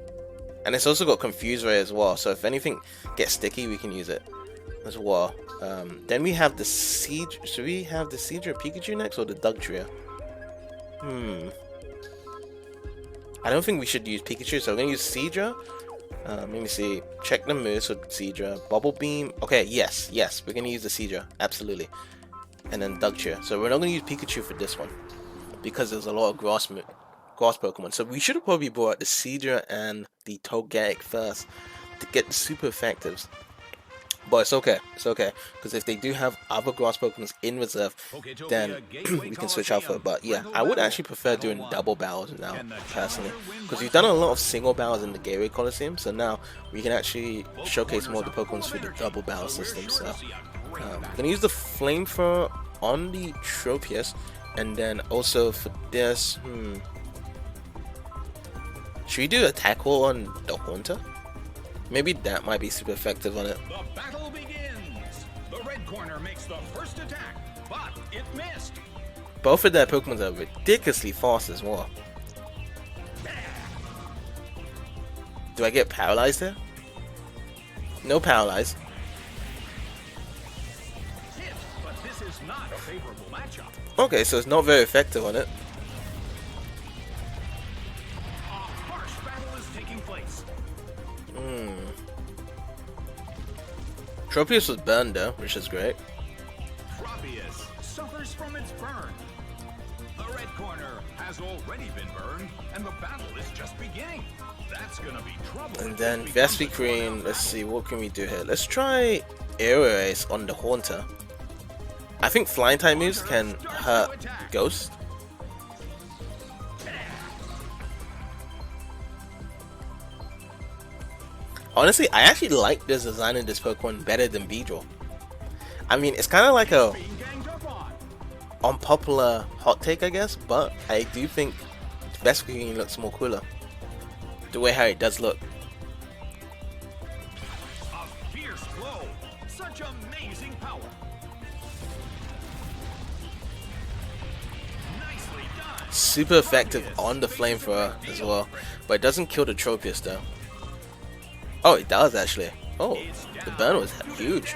And it's also got Confuse Ray as well, so if anything gets sticky, we can use it as well. Then we have the Seadra. Should we have the Seadra Pikachu next or the Dugtrio? I don't think we should use Pikachu, so we're gonna use Seadra. Let me see. Check the moves with Seadra. Bubble Beam. Okay, yes, we're gonna use the Seadra, absolutely. And then Dugtrio. So we're not gonna use Pikachu for this one because there's a lot of grass Pokemon. So we should have probably brought out the Seadra and the Togetic first to get the super effectives. But it's okay, because if they do have other grass Pokemon in reserve, then we can switch out for it. But yeah, I would actually prefer doing double battles now, personally, because we've done a lot of single battles in the Gateway Colosseum, so now we can actually showcase more of the Pokemon through the double battle system. So I'm gonna use the Flamethrower on the Tropius, and then also for this, should we do a tackle on the Haunter? Maybe that might be super effective on it. The battle begins. The red corner makes the first attack, but it missed. Both of their Pokemon are ridiculously fast as well. Do I get paralyzed here? No paralyzed. Hit, but this is not a favorable matchup. Okay, so it's not very effective on it. Tropius was burned though, which is great. Tropius suffers from its burn. The red corner has already been burned, and the battle is just beginning. That's gonna be trouble. And then Vespiquen, let's see, what can we do here? Let's try Aerial Ace on the Haunter. I think flying type moves can hurt Ghost. Honestly, I actually like this design of this Pokemon better than Beedrill. I mean, it's kind of like a unpopular hot take, I guess, but I do think Vespiquen looks more cooler. The way how it does look. A fierce blow. Such amazing power. Nicely done. Super effective on the Flamethrower as well, but it doesn't kill the Tropius though. Oh, it does actually. Oh, the burn was huge.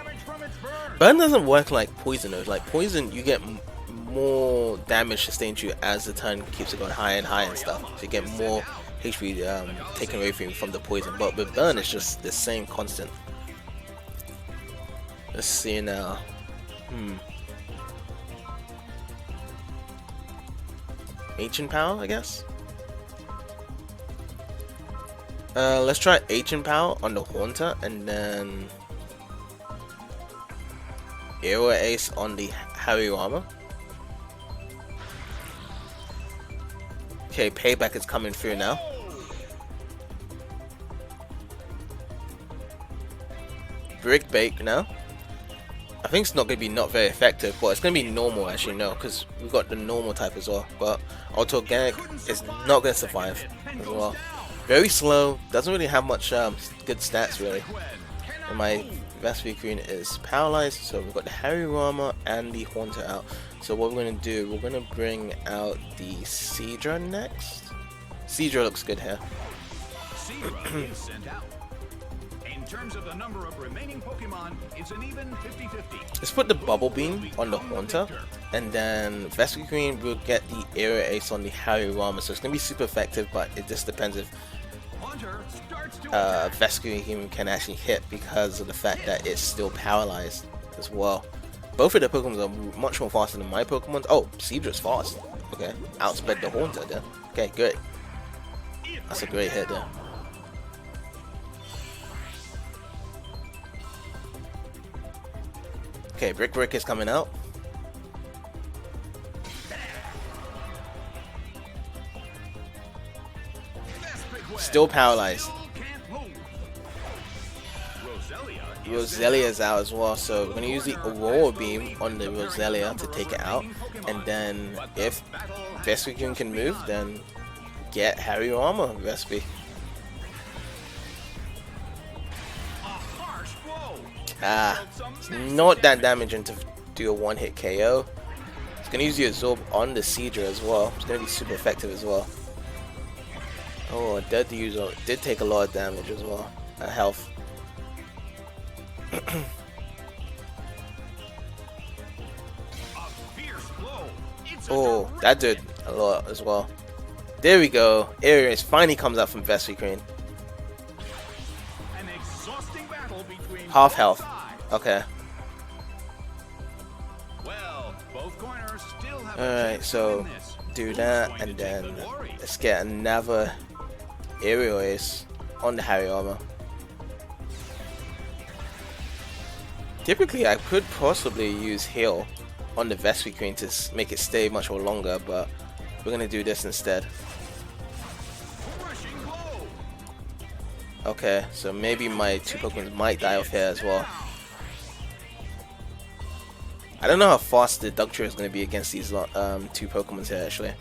Burn doesn't work like poison though. Like poison, you get more damage sustained to you as the turn keeps it going higher and higher and stuff. So you get more HP taken away from the poison. But with burn, it's just the same constant. Let's see now. Ancient Power, I guess. Let's try Ancient Power on the Haunter, and then Aerial Ace on the Hariyama. Okay, Payback is coming through now. Brick Bake now. I think it's not going to be not very effective, but it's going to be normal actually, no, because we've got the normal type as well. But Auto Organic is not going to survive as well. Very slow, doesn't really have much good stats really. And my Vespi Queen is paralyzed, so we've got the Hariyama and the Haunter out. So what we're going to do, we're going to bring out the Seadra next. Seadra looks good here. Seadra is sent out. In terms of the number of remaining Pokemon, it's an even 50-50. Let's put the Bubble Beam on the Haunter, and then Vespi Queen will get the Aerial Ace on the Hariyama. So it's going to be super effective, but it just depends if Vespi Queen can actually hit because of the fact that it's still paralyzed as well. Both of the Pokemon are much more faster than my Pokemon. Oh, Seadra's fast. Okay, outsped the Haunter there. Okay, good. That's a great hit there. Okay, Brick is coming out. Still paralyzed. Roselia's out as well, so we're going to use the Aurora Beam on the Roselia to take it out. And then if Vespi can move, then get Hariyama Vespi. It's not that damaging to do a one-hit KO. It's going to use the Absorb on the Seadra as well. It's going to be super effective as well. Oh, Dead User did take a lot of damage as well. Health. Oh, that did a lot as well. There we go. Aries finally comes out from Vespi Queen. Half health. Okay. Alright, so do that, and then let's get another Aerial Ace on the Hariyama. Typically, I could possibly use Heal on the Vespi Queen to make it stay much more longer, but we're gonna do this instead. Okay, so maybe my two Pokemon might die off here as well. I don't know how fast the Dugtrio is going to be against these two Pokemon here actually.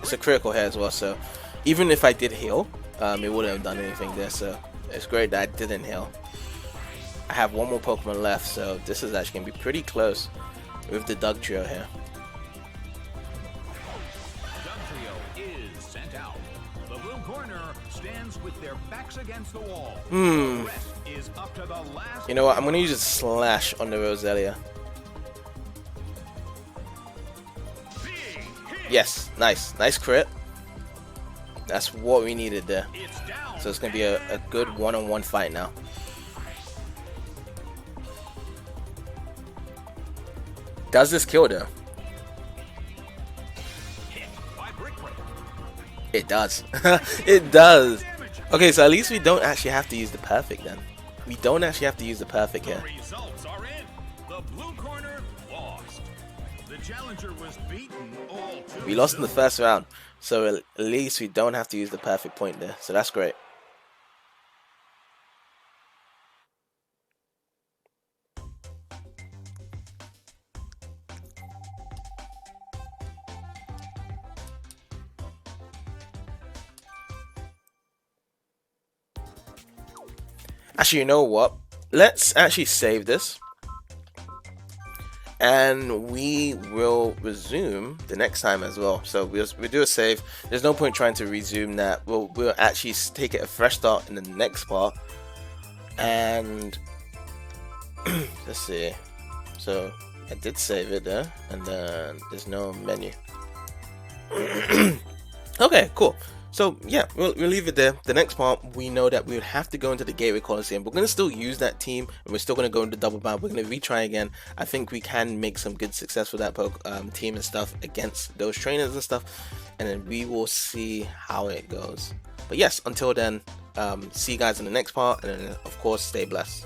It's a critical here as well, so even if I did heal, it wouldn't have done anything there, so it's great that I didn't heal. I have one more Pokemon left, so this is actually going to be pretty close with the Dugtrio here. Against the wall. You know what? I'm gonna use a Slash on the Roselia. Yes, nice crit. That's what we needed there. So it's gonna be a good one-on-one fight now. Does this kill though? It does. It does. Okay, so at least we don't actually have to use the perfect then. We don't actually have to use the perfect here. We lost in the first round, so at least we don't have to use the perfect point there. So that's great. Actually, you know what? Let's actually save this, and we will resume the next time as well. So we'll do a save. There's no point trying to resume that. We'll actually take it a fresh start in the next part. And let's see. So I did save it there, and then there's no menu. Okay, cool. So yeah, we'll leave it there. The next part, we know that we would have to go into the Gateway Colosseum. We're going to still use that team, and we're still going to go into double bound. We're going to retry again. I think we can make some good success with that team and stuff against those trainers and stuff, and then we will see how it goes. But yes, until then, see you guys in the next part, and then, of course, stay blessed.